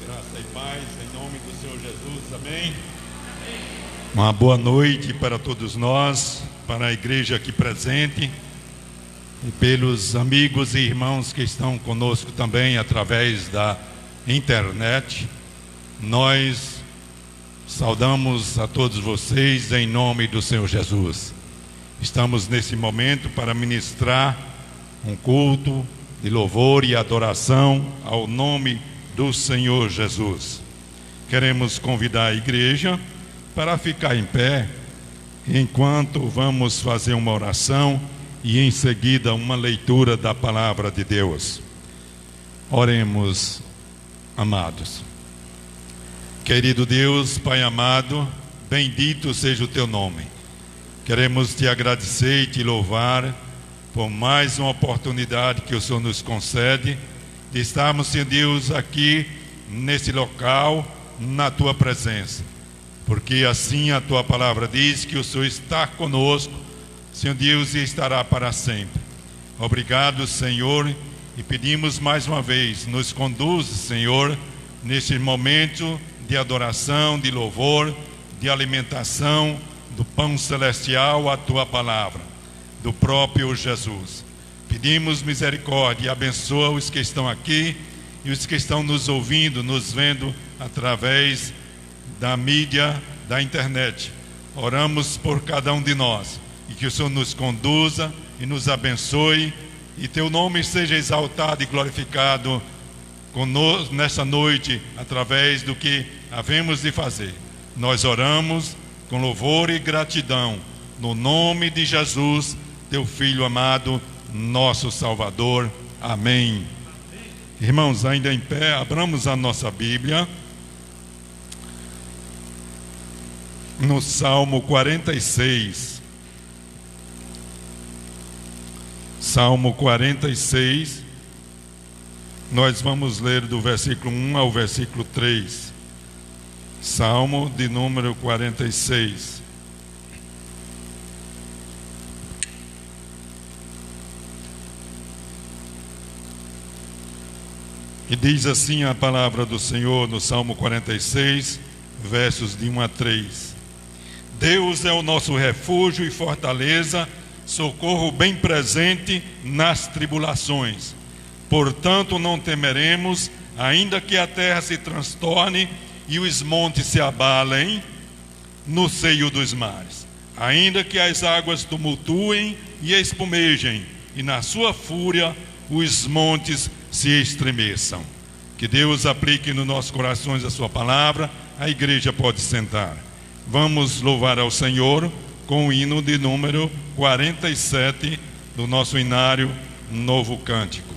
Graça e paz, em nome do Senhor Jesus, amém? Uma boa noite para todos nós, para a igreja aqui presente e pelos amigos e irmãos que estão conosco também através da internet. Nós saudamos a todos vocês em nome do Senhor Jesus. Estamos nesse momento para ministrar um culto de louvor e adoração ao nome do Senhor Jesus. Queremos convidar a igreja para ficar em pé enquanto vamos fazer uma oração e em seguida uma leitura da palavra de Deus. Oremos, amados. Querido Deus, Pai amado, bendito seja o teu nome. Queremos te agradecer e te louvar por mais uma oportunidade que o Senhor nos concede de estarmos, Senhor Deus, aqui nesse local, na tua presença, porque assim a tua palavra diz que o Senhor está conosco, Senhor Deus, e estará para sempre. Obrigado, Senhor, e pedimos mais uma vez, nos conduza, Senhor, neste momento de adoração, de louvor, de alimentação do pão celestial, a tua palavra, do próprio Jesus. Pedimos misericórdia e abençoa os que estão aqui e os que estão nos ouvindo, nos vendo através da mídia, da internet. Oramos por cada um de nós e que o Senhor nos conduza e nos abençoe e teu nome seja exaltado e glorificado conosco nesta noite através do que havemos de fazer. Nós oramos com louvor e gratidão no nome de Jesus, teu Filho amado, nosso Salvador. Amém. Irmãos, ainda em pé, abramos a nossa Bíblia no Salmo 46. Salmo 46. Nós vamos ler do versículo 1 ao versículo 3. Salmo de número 46. E diz assim a palavra do Senhor no Salmo 46, versos de 1 a 3. Deus é o nosso refúgio e fortaleza, socorro bem presente nas tribulações. Portanto, não temeremos, ainda que a terra se transtorne e os montes se abalem no seio dos mares. Ainda que as águas tumultuem e espumejem, e na sua fúria os montes se estremeçam. Que Deus aplique nos nossos corações a sua palavra. A igreja pode sentar. Vamos louvar ao Senhor com o hino de número 47 do nosso hinário Novo Cântico.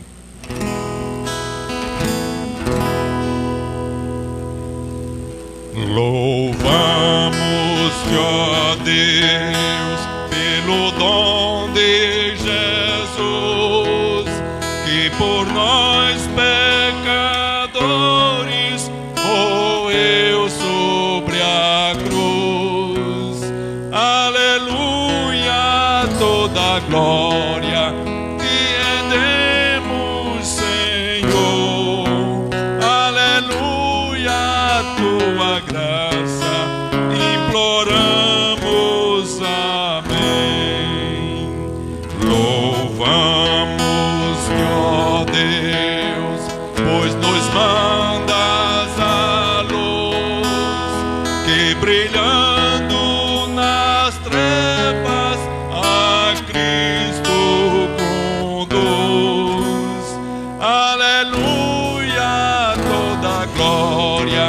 Louvamos-te, ó Deus, pelo dom de Jesus, que por nós pecadores morreu sobre a cruz. Aleluia, toda glória te rendemos, Senhor. Aleluia, tua graça imploramos, amém. Louvamos-te, ó Deus, pois nos mandas a luz, que brilhando nas trevas a Cristo conduz. Aleluia, toda glória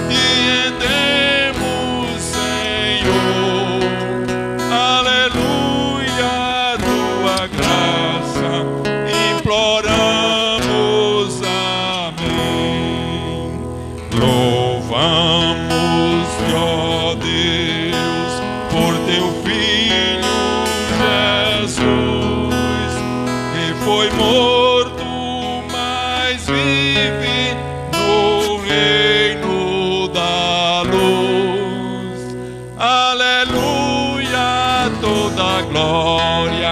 te rendemos, Senhor. Aleluia, tua graça imploramos, amém. Louvamos-te, ó Deus, por teu Filho Jesus, que foi morto, mas vive no reino da luz. Aleluia, toda glória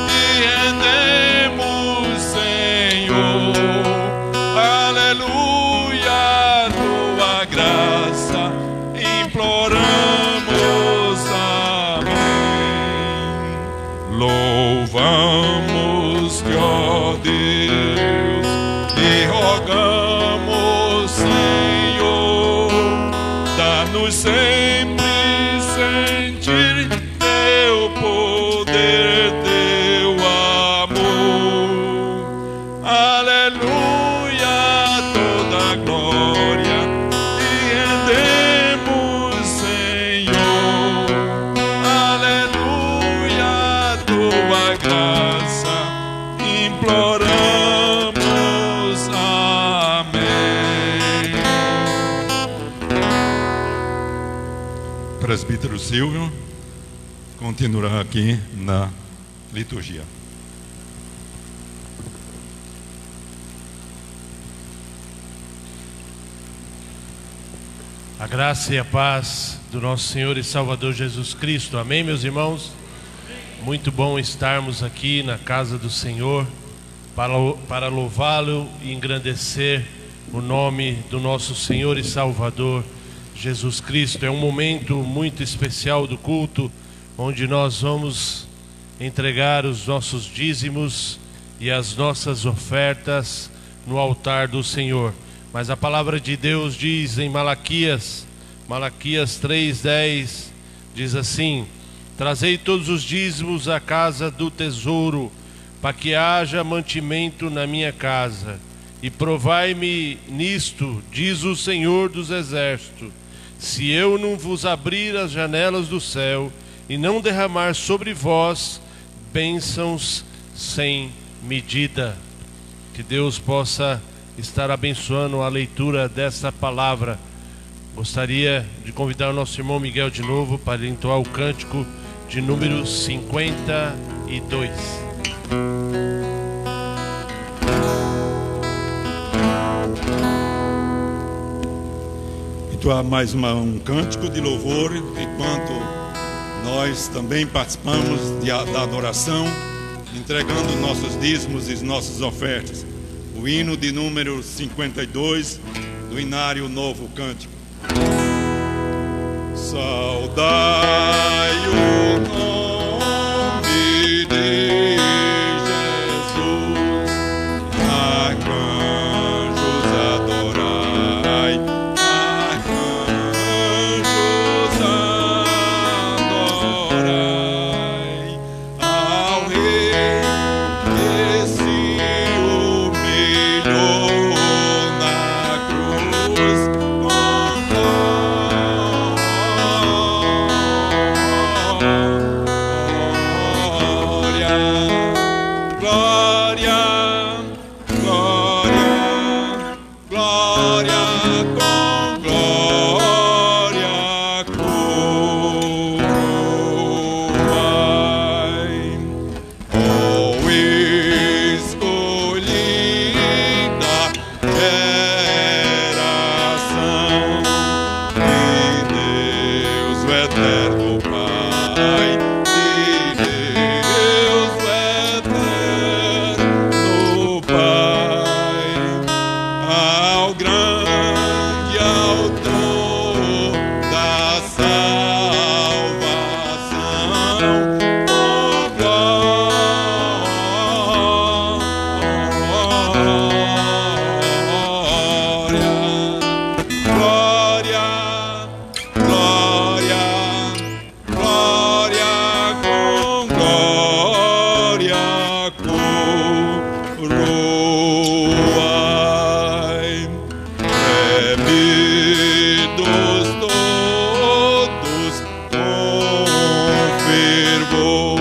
te rendemos, Senhor. Aleluia, tua Louvamos-te, ó Deus, e rogamos, Senhor, dá-nos sempre sentir teu poder, teu amor. Aleluia, toda glória te rendemos, Senhor. Aleluia, tua graça imploramos. Amém. Presbítero Silvio continuará aqui na liturgia. A graça e a paz do nosso Senhor e Salvador Jesus Cristo. Amém, meus irmãos? Muito bom estarmos aqui na casa do Senhor para louvá-lo e engrandecer o nome do nosso Senhor e Salvador Jesus Cristo. É um momento muito especial do culto, onde nós vamos entregar os nossos dízimos e as nossas ofertas no altar do Senhor. Mas a palavra de Deus diz em Malaquias 3:10, diz assim: trazei todos os dízimos à casa do tesouro, para que haja mantimento na minha casa, e provai-me nisto, diz o Senhor dos Exércitos, se eu não vos abrir as janelas do céu e não derramar sobre vós bênçãos sem medida. Que Deus possa estar abençoando a leitura dessa palavra. Gostaria de convidar o nosso irmão Miguel de novo para entoar o cântico de número 52. Entoar mais um cântico de louvor, enquanto nós também participamos da adoração, entregando nossos dízimos e nossas ofertas. O hino de número 52 do Inário Novo Cântico. Saudai o nome de Jesus, arcanjos adorai, arcanjos adorai, ao Rei que se humilhou na cruz com glória, glória, glória, com glória coroai. Ó escolhida geração de Deus, o eterno Pai, de Deus, o eterno Pai, ao grande autor da salvação, com glória, glória, glória, com glória coroai. Remidos todos com fervor,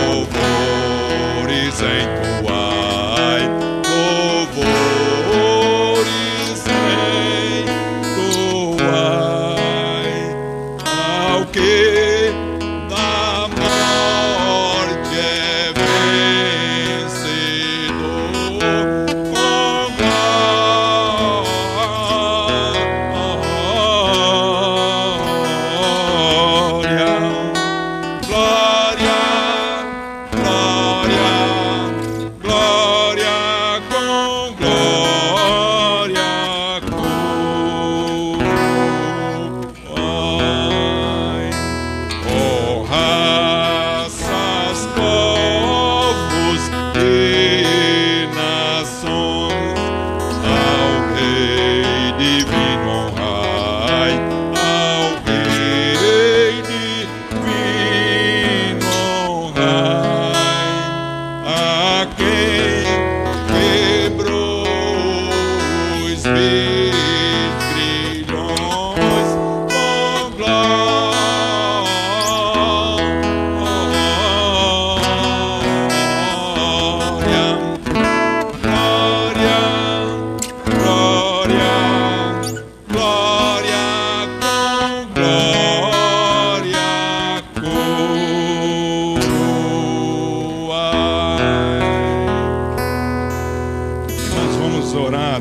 louvores entoai, louvores entoai, ao que da morte é vencedor, com glória, glória, glória, glória, com glória coroai. Ó raça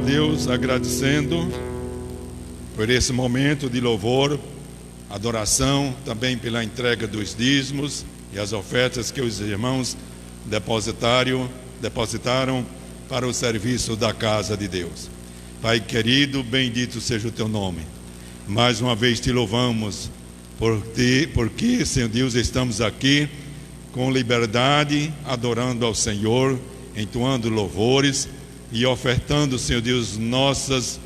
Deus agradecendo por esse momento de louvor, adoração, também pela entrega dos dízimos e as ofertas que os irmãos depositaram para o serviço da casa de Deus. Pai querido, bendito seja o teu nome. Mais uma vez te louvamos porque, Senhor Deus, estamos aqui com liberdade, adorando ao Senhor, entoando louvores e ofertando, Senhor Deus, nossos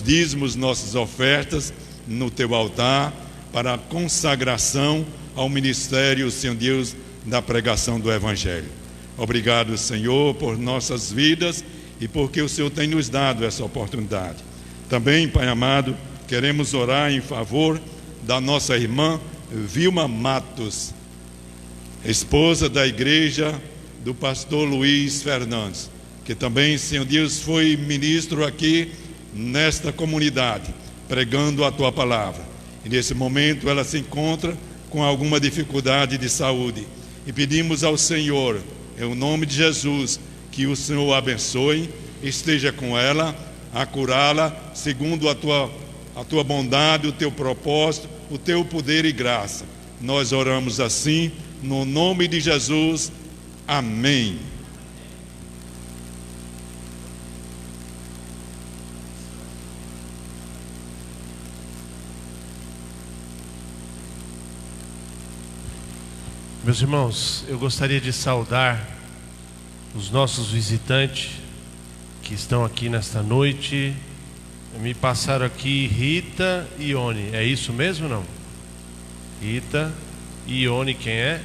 dízimos, nossas ofertas no teu altar para a consagração ao ministério, Senhor Deus, da pregação do Evangelho. Obrigado, Senhor, por nossas vidas e porque o Senhor tem nos dado essa oportunidade. Também, Pai amado, queremos orar em favor da nossa irmã Vilma Matos, esposa da igreja do pastor Luiz Fernandes, que também, Senhor Deus, foi ministro aqui nesta comunidade, pregando a tua palavra. E nesse momento ela se encontra com alguma dificuldade de saúde. E pedimos ao Senhor, em nome de Jesus, que o Senhor a abençoe, esteja com ela, a curá-la, segundo a tua bondade, o teu propósito, o teu poder e graça. Nós oramos assim, no nome de Jesus. Amém. Meus irmãos, eu gostaria de saudar os nossos visitantes que estão aqui nesta noite. Me passaram aqui Rita e Ione. É isso mesmo, não? Rita e Ione, quem é?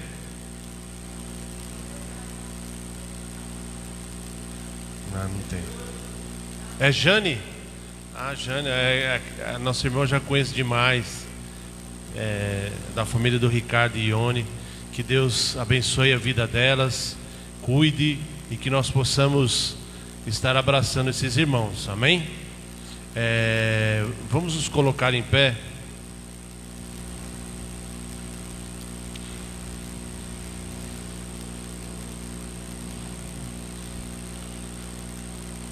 Não tem. É Jane? Ah, Jane, a nossa irmã já conhece demais. Da família do Ricardo e Ione. Que Deus abençoe a vida delas, cuide e que nós possamos estar abraçando esses irmãos, amém? Vamos nos colocar em pé.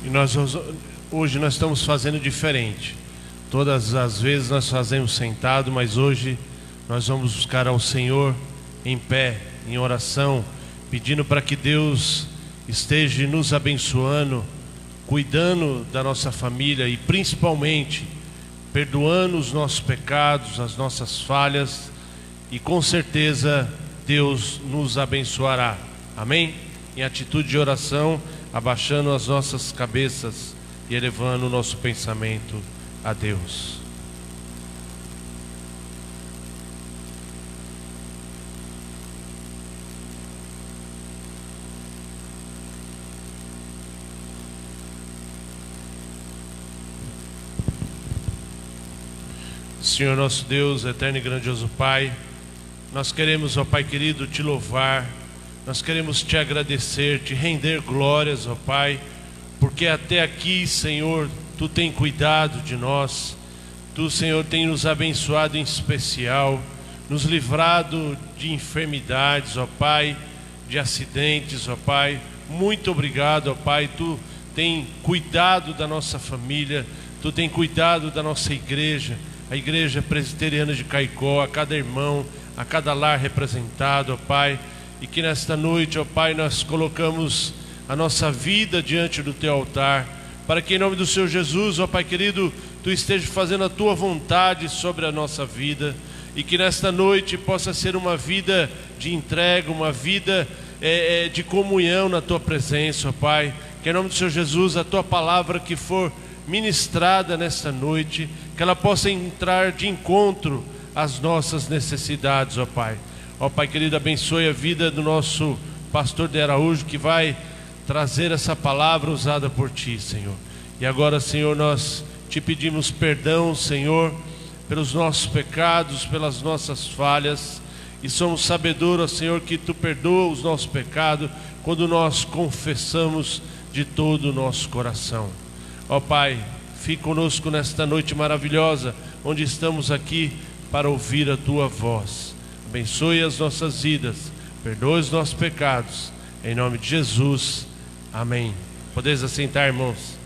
E hoje nós estamos fazendo diferente. Todas as vezes nós fazemos sentado, mas hoje nós vamos buscar ao Senhor em pé, em oração, pedindo para que Deus esteja nos abençoando, cuidando da nossa família e principalmente perdoando os nossos pecados, as nossas falhas, e com certeza Deus nos abençoará, amém? Em atitude de oração, abaixando as nossas cabeças e elevando o nosso pensamento a Deus. Senhor nosso Deus, eterno e grandioso Pai, nós queremos, ó Pai querido, te louvar, nós queremos te agradecer, te render glórias, ó Pai, porque até aqui, Senhor, Tu tem cuidado de nós, Tu, Senhor, tem nos abençoado em especial, nos livrado de enfermidades, ó Pai, de acidentes, ó Pai. Muito obrigado, ó Pai, Tu tem cuidado da nossa família, Tu tem cuidado da nossa igreja, a Igreja Presbiteriana de Caicó, a cada irmão, a cada lar representado, ó Pai, e que nesta noite, ó Pai, nós colocamos a nossa vida diante do Teu altar, para que em nome do Senhor Jesus, ó Pai querido, Tu esteja fazendo a Tua vontade sobre a nossa vida, e que nesta noite possa ser uma vida de entrega, uma vida de comunhão na Tua presença, ó Pai, que em nome do Senhor Jesus, a Tua palavra que for ministrada nesta noite, que ela possa entrar de encontro às nossas necessidades, ó Pai. Ó Pai querido, abençoe a vida do nosso pastor de Araújo, que vai trazer essa palavra usada por Ti, Senhor. E agora, Senhor, nós Te pedimos perdão, Senhor, pelos nossos pecados, pelas nossas falhas, e somos sabedores, Senhor, que Tu perdoa os nossos pecados quando nós confessamos de todo o nosso coração. Ó Pai, fique conosco nesta noite maravilhosa, onde estamos aqui para ouvir a Tua voz. Abençoe as nossas vidas, perdoe os nossos pecados, em nome de Jesus, amém. Podeis assentar, irmãos.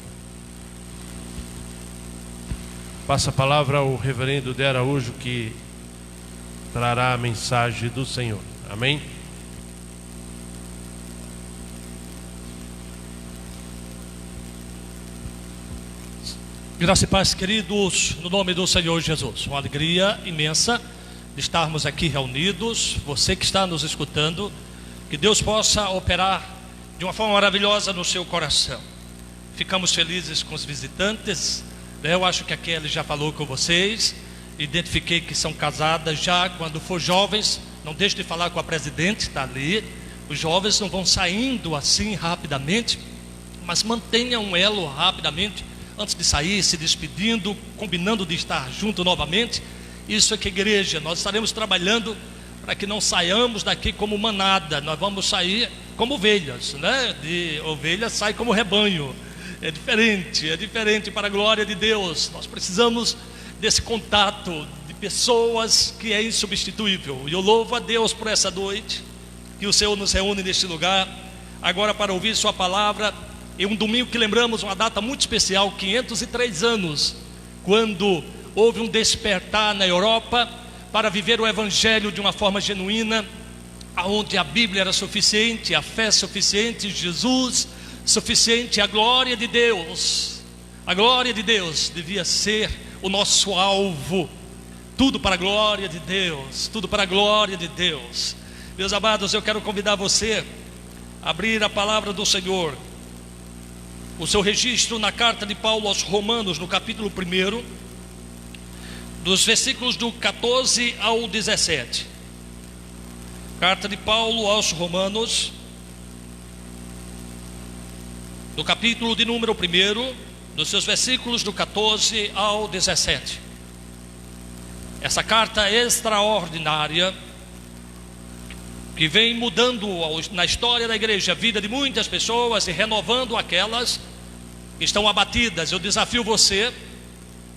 Passa a palavra ao reverendo de Araújo, que trará a mensagem do Senhor. Amém? Graça e paz, queridos, no nome do Senhor Jesus. Uma alegria imensa de estarmos aqui reunidos. Você que está nos escutando, que Deus possa operar de uma forma maravilhosa no seu coração. Ficamos felizes com os visitantes. Eu acho que a Kelly já falou com vocês. Identifiquei que são casadas já. Quando for jovens, não deixe de falar com a presidente, está ali. Os jovens não vão saindo assim rapidamente, mas mantenha um elo rapidamente antes de sair, se despedindo, combinando de estar junto novamente. Isso é que igreja, nós estaremos trabalhando para que não saiamos daqui como manada. Nós vamos sair como ovelhas, né? De ovelha sai como rebanho. É diferente para a glória de Deus. Nós precisamos desse contato de pessoas que é insubstituível. E eu louvo a Deus por essa noite que o Senhor nos reúne neste lugar agora para ouvir sua palavra. E um domingo que lembramos uma data muito especial, 503 anos, quando houve um despertar na Europa para viver o Evangelho de uma forma genuína, onde a Bíblia era suficiente, a fé suficiente, Jesus suficiente, a glória de Deus devia ser o nosso alvo. Tudo para a glória de Deus, tudo para a glória de Deus. Meus amados, eu quero convidar você a abrir a palavra do Senhor, o seu registro na carta de Paulo aos Romanos, no capítulo 1, dos versículos do 14 ao 17. Carta de Paulo aos Romanos, do capítulo de número 1, dos seus versículos do 14 ao 17. Essa carta extraordinária, que vem mudando na história da igreja a vida de muitas pessoas e renovando aquelas que estão abatidas. Eu desafio você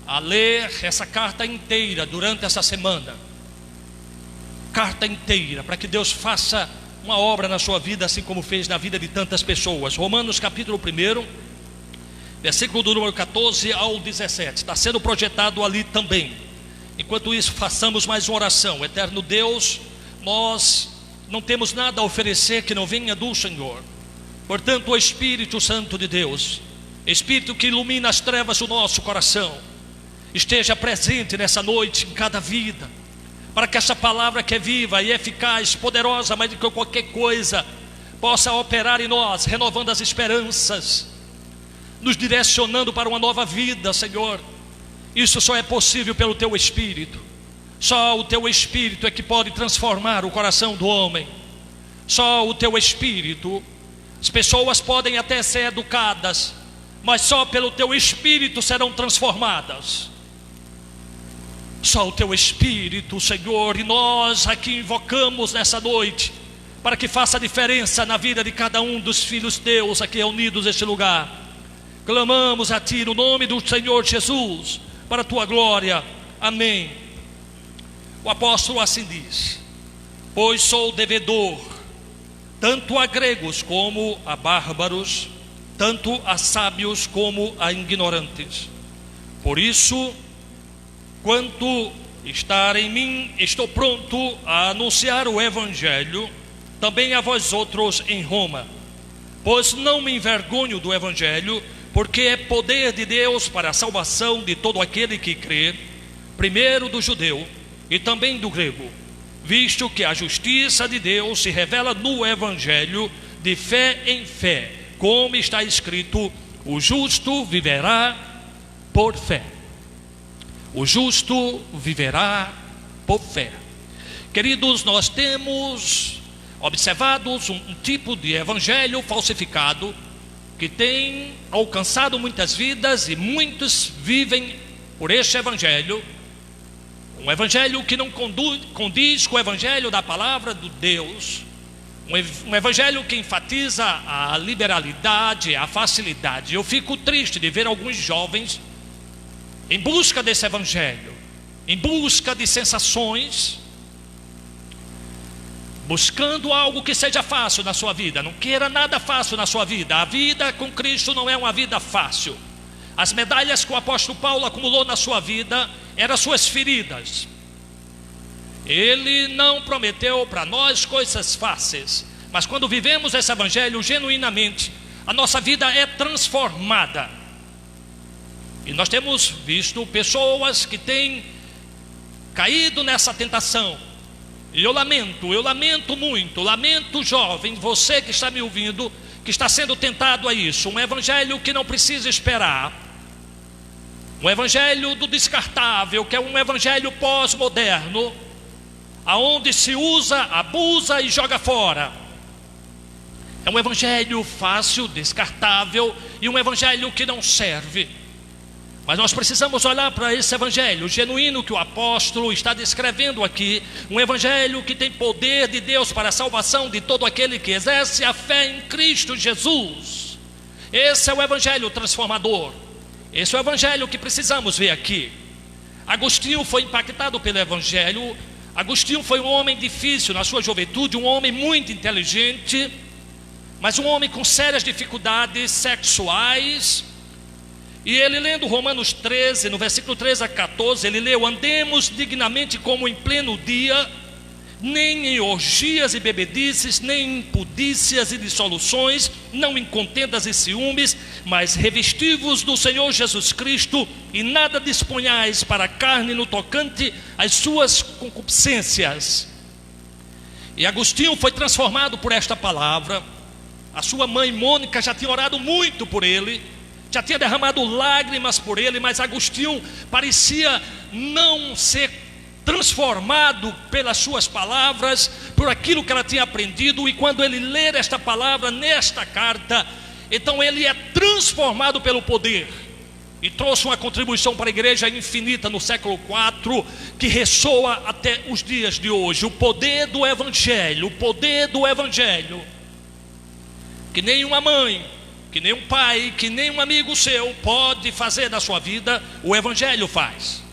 a ler essa carta inteira durante essa semana. Carta inteira, para que Deus faça uma obra na sua vida, assim como fez na vida de tantas pessoas. Romanos capítulo 1, versículo do número 14 ao 17. Está sendo projetado ali também. Enquanto isso, façamos mais uma oração. Eterno Deus, nós não temos nada a oferecer que não venha do Senhor. Portanto, o Espírito Santo de Deus, Espírito que ilumina as trevas do nosso coração, esteja presente nessa noite em cada vida, para que essa palavra que é viva e eficaz, poderosa mais do que qualquer coisa, possa operar em nós, renovando as esperanças, nos direcionando para uma nova vida, Senhor. Isso só é possível pelo Teu Espírito. Só o Teu Espírito é que pode transformar o coração do homem. Só o Teu Espírito. As pessoas podem até ser educadas, mas só pelo Teu Espírito serão transformadas. Só o Teu Espírito, Senhor. E nós aqui invocamos nessa noite, para que faça diferença na vida de cada um dos filhos Teus aqui reunidos neste lugar. Clamamos a Ti no nome do Senhor Jesus, para a Tua glória. Amém. O apóstolo assim diz: pois sou devedor, tanto a gregos como a bárbaros, tanto a sábios como a ignorantes. Por isso, quanto estar em mim, estou pronto a anunciar o Evangelho, também a vós outros em Roma. Pois não me envergonho do Evangelho, porque é poder de Deus para a salvação de todo aquele que crê, primeiro do judeu e também do grego, visto que a justiça de Deus se revela no Evangelho, de fé em fé, como está escrito: o justo viverá por fé. O justo viverá por fé. Queridos, nós temos observado um tipo de evangelho falsificado que tem alcançado muitas vidas, e muitos vivem por este evangelho. Um evangelho que não condiz com o evangelho da palavra de Deus. Um evangelho que enfatiza a liberalidade, a facilidade. Eu fico triste de ver alguns jovens em busca desse evangelho, em busca de sensações, buscando algo que seja fácil na sua vida. Não queira nada fácil na sua vida. A vida com Cristo não é uma vida fácil. As medalhas que o apóstolo Paulo acumulou na sua vida eram suas feridas. Ele não prometeu para nós coisas fáceis, mas quando vivemos esse evangelho genuinamente, a nossa vida é transformada. E nós temos visto pessoas que têm caído nessa tentação. E eu lamento muito, lamento, jovem, você que está me ouvindo, que está sendo tentado a isso. Um evangelho que não precisa esperar, um evangelho do descartável, que é um evangelho pós-moderno, aonde se usa, abusa e joga fora. É um evangelho fácil, descartável, e um evangelho que não serve. Mas nós precisamos olhar para esse evangelho genuíno que o apóstolo está descrevendo aqui. Um evangelho que tem poder de Deus para a salvação de todo aquele que exerce a fé em Cristo Jesus. Esse é o evangelho transformador. Esse é o evangelho que precisamos ver aqui. Agostinho foi impactado pelo evangelho. Agostinho foi um homem difícil na sua juventude, um homem muito inteligente, mas um homem com sérias dificuldades sexuais. E ele, lendo Romanos 13, no versículo 13 a 14, ele leu: andemos dignamente como em pleno dia, nem em orgias e bebedices, nem em impudícias e dissoluções, não em contendas e ciúmes, mas revesti-vos do Senhor Jesus Cristo, e nada disponhais para a carne no tocante às suas concupiscências. E Agostinho foi transformado por esta palavra. A sua mãe Mônica já tinha orado muito por ele, já tinha derramado lágrimas por ele, mas Agostinho parecia não ser transformado pelas suas palavras, por aquilo que ela tinha aprendido. E quando ele ler esta palavra nesta carta, então ele é transformado pelo poder, e trouxe uma contribuição para a igreja infinita no século IV, que ressoa até os dias de hoje. O poder do evangelho, o poder do evangelho, que nenhuma mãe, que nem um pai, que nem um amigo seu pode fazer da sua vida, o evangelho faz.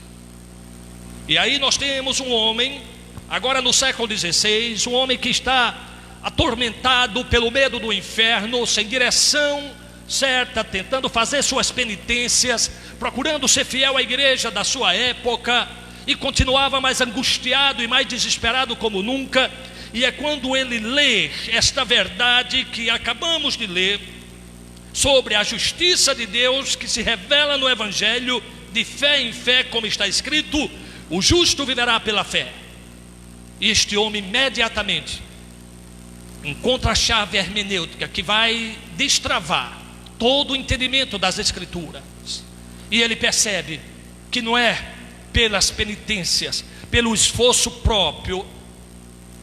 E aí nós temos um homem, agora no século XVI, um homem que está atormentado pelo medo do inferno, sem direção certa, tentando fazer suas penitências, procurando ser fiel à igreja da sua época, e continuava mais angustiado e mais desesperado como nunca. E é quando ele lê esta verdade que acabamos de ler, sobre a justiça de Deus que se revela no evangelho, de fé em fé, como está escrito: o justo viverá pela fé. E este homem imediatamente encontra a chave hermenêutica que vai destravar todo o entendimento das escrituras, e ele percebe que não é pelas penitências, pelo esforço próprio,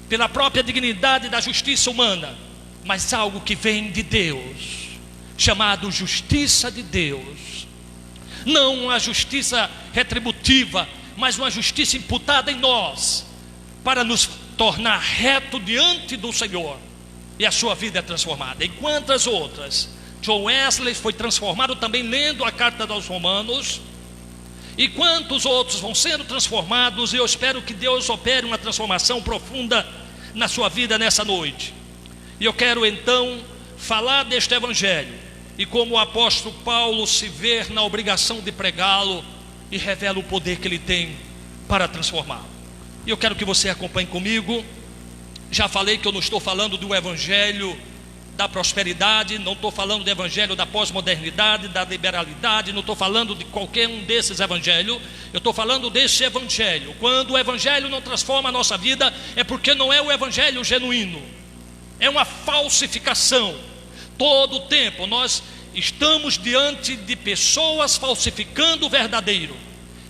pela própria dignidade da justiça humana, mas algo que vem de Deus, chamado justiça de Deus. Não uma justiça retributiva, mas uma justiça imputada em nós, para nos tornar reto diante do Senhor. E a sua vida é transformada. E quantas outras? John Wesley foi transformado também lendo a carta aos Romanos. E quantos outros vão sendo transformados? E eu espero que Deus opere uma transformação profunda na sua vida nessa noite. E eu quero então falar deste evangelho, e como o apóstolo Paulo se vê na obrigação de pregá-lo, e revela o poder que ele tem para transformá-lo. E eu quero que você acompanhe comigo. Já falei que eu não estou falando do evangelho da prosperidade, não estou falando do evangelho da pós-modernidade, da liberalidade, não estou falando de qualquer um desses evangelhos. Eu estou falando desse evangelho. Quando o evangelho não transforma a nossa vida, é porque não é o evangelho genuíno, é uma falsificação. Todo o tempo nós estamos diante de pessoas falsificando o verdadeiro,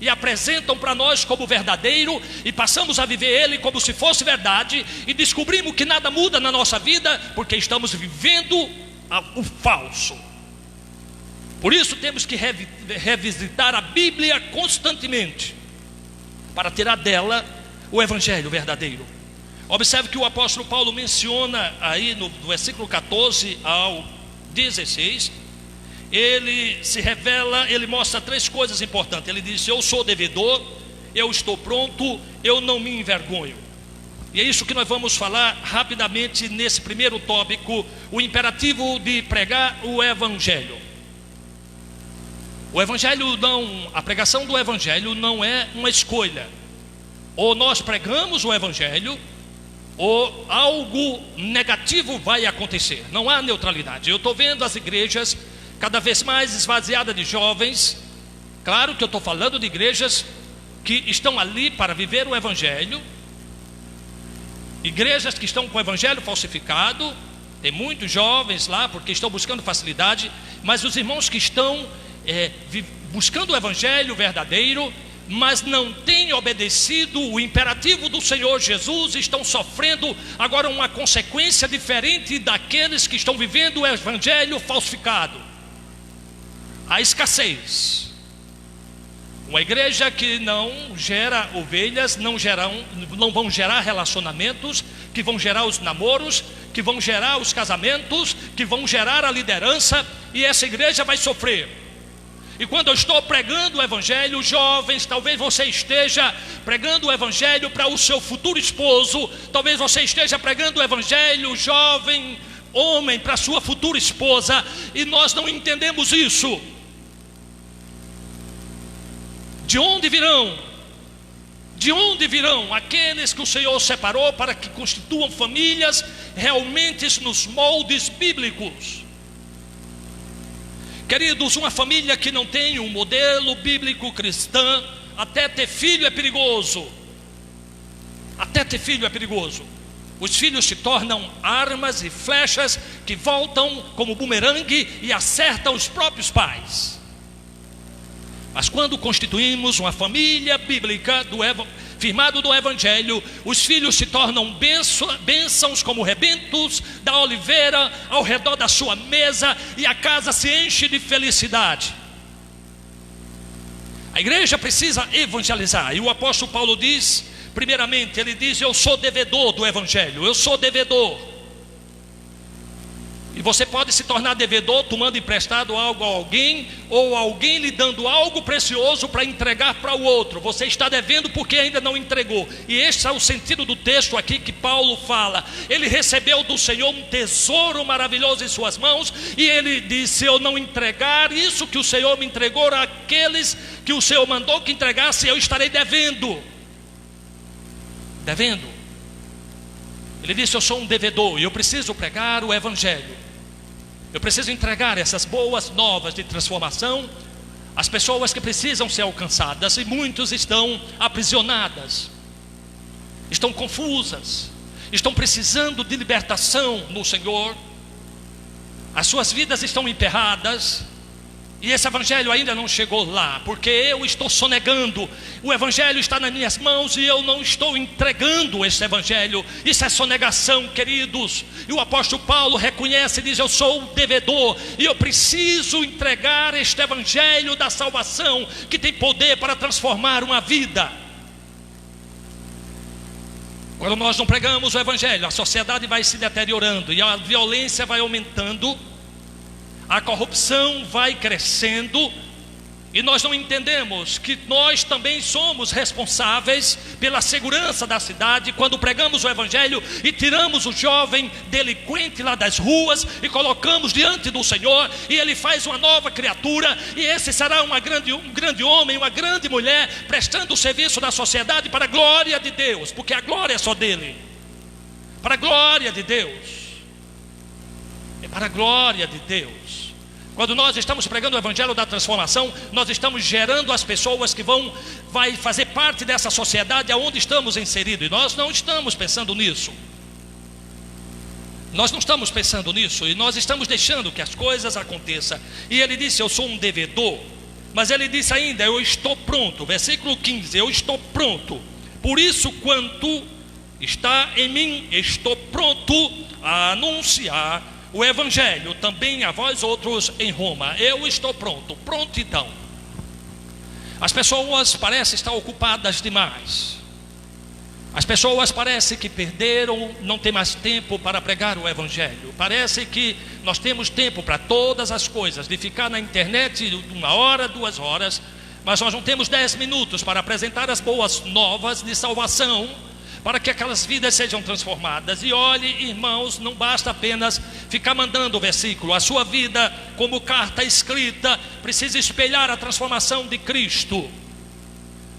e apresentam para nós como verdadeiro, e passamos a viver ele como se fosse verdade, e descobrimos que nada muda na nossa vida, porque estamos vivendo o falso. Por isso temos que revisitar a Bíblia constantemente, para tirar dela o evangelho verdadeiro. Observe que o apóstolo Paulo menciona aí no versículo 14 ao 16, ele se revela, ele mostra três coisas importantes. Ele diz: eu sou devedor, eu estou pronto, eu não me envergonho. E é isso que nós vamos falar rapidamente nesse primeiro tópico, o imperativo de pregar o Evangelho. O Evangelho não, a pregação do Evangelho não é uma escolha. Ou nós pregamos o Evangelho, ou algo negativo vai acontecer. Não há neutralidade. Eu estou vendo as igrejas cada vez mais esvaziadas de jovens. Claro que eu estou falando de igrejas que estão ali para viver o Evangelho. Igrejas que estão com o Evangelho falsificado. Tem muitos jovens lá porque estão buscando facilidade. Mas os irmãos que estão buscando o Evangelho verdadeiro, mas não têm obedecido o imperativo do Senhor Jesus, estão sofrendo agora uma consequência diferente daqueles que estão vivendo o Evangelho falsificado. A escassez. Uma igreja que não gera ovelhas, não vão gerar relacionamentos, que vão gerar os namoros, que vão gerar os casamentos, que vão gerar a liderança, e essa igreja vai sofrer. E quando eu estou pregando o Evangelho, jovens, talvez você esteja pregando o Evangelho para o seu futuro esposo, talvez você esteja pregando o Evangelho, jovem, homem, para a sua futura esposa, e nós não entendemos isso. De onde virão? De onde virão aqueles que o Senhor separou para que constituam famílias realmente nos moldes bíblicos? Queridos, uma família que não tem um modelo bíblico cristão, até ter filho é perigoso. Até ter filho é perigoso. Os filhos se tornam armas e flechas que voltam como bumerangue e acertam os próprios pais. Mas quando constituímos uma família bíblica firmado do Evangelho, os filhos se tornam bênçãos como rebentos da oliveira ao redor da sua mesa, e a casa se enche de felicidade. A igreja precisa evangelizar, e o apóstolo Paulo diz, primeiramente, ele diz: eu sou devedor do Evangelho, eu sou devedor. E você pode se tornar devedor tomando emprestado algo a alguém, ou alguém lhe dando algo precioso para entregar para o outro. Você está devendo porque ainda não entregou. E este é o sentido do texto aqui que Paulo fala. Ele recebeu do Senhor um tesouro maravilhoso em suas mãos, e ele disse: se eu não entregar isso que o Senhor me entregou àqueles que o Senhor mandou que entregasse, eu estarei devendo. Devendo. Ele disse: eu sou um devedor e eu preciso pregar o Evangelho. Eu preciso entregar essas boas novas de transformação às pessoas que precisam ser alcançadas, e muitos estão aprisionadas, estão confusas, estão precisando de libertação no Senhor. As suas vidas estão emperradas, e esse Evangelho ainda não chegou lá, porque eu estou sonegando. O Evangelho está nas minhas mãos e eu não estou entregando esse Evangelho. Isso é sonegação, queridos. E o apóstolo Paulo reconhece e diz: eu sou o devedor, e eu preciso entregar este Evangelho da salvação, que tem poder para transformar uma vida. Quando nós não pregamos o Evangelho, a sociedade vai se deteriorando, e a violência vai aumentando, a corrupção vai crescendo, e nós não entendemos que nós também somos responsáveis pela segurança da cidade, quando pregamos o Evangelho e tiramos o jovem delinquente lá das ruas e colocamos diante do Senhor, e ele faz uma nova criatura, e esse será um grande homem, uma grande mulher, prestando o serviço da sociedade para a glória de Deus, porque a glória é só dele. Para a glória de Deus. É para a glória de Deus. Quando nós estamos pregando o Evangelho da transformação, nós estamos gerando as pessoas que vai fazer parte dessa sociedade aonde estamos inseridos, e nós não estamos pensando nisso. Nós não estamos pensando nisso, e nós estamos deixando que as coisas aconteçam. E ele disse: eu sou um devedor, mas ele disse ainda: eu estou pronto. Versículo 15: eu estou pronto, por isso quanto está em mim, estou pronto a anunciar o Evangelho também a vós outros em Roma. Eu estou pronto, prontidão. As pessoas parecem estar ocupadas demais. As pessoas parecem que perderam, não tem mais tempo para pregar o Evangelho. Parece que nós temos tempo para todas as coisas, de ficar na internet 1 hora, 2 horas, mas nós não temos 10 minutos para apresentar as boas novas de salvação para que aquelas vidas sejam transformadas. E olhe, irmãos, não basta apenas ficar mandando o versículo. A sua vida, como carta escrita, precisa espelhar a transformação de Cristo.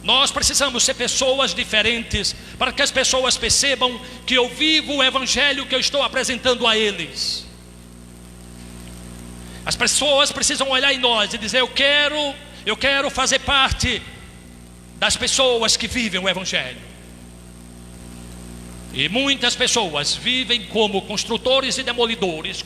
Nós precisamos ser pessoas diferentes, para que as pessoas percebam que eu vivo o evangelho que eu estou apresentando a eles. As pessoas precisam olhar em nós e dizer: eu quero fazer parte das pessoas que vivem o evangelho. E muitas pessoas vivem como construtores e demolidores,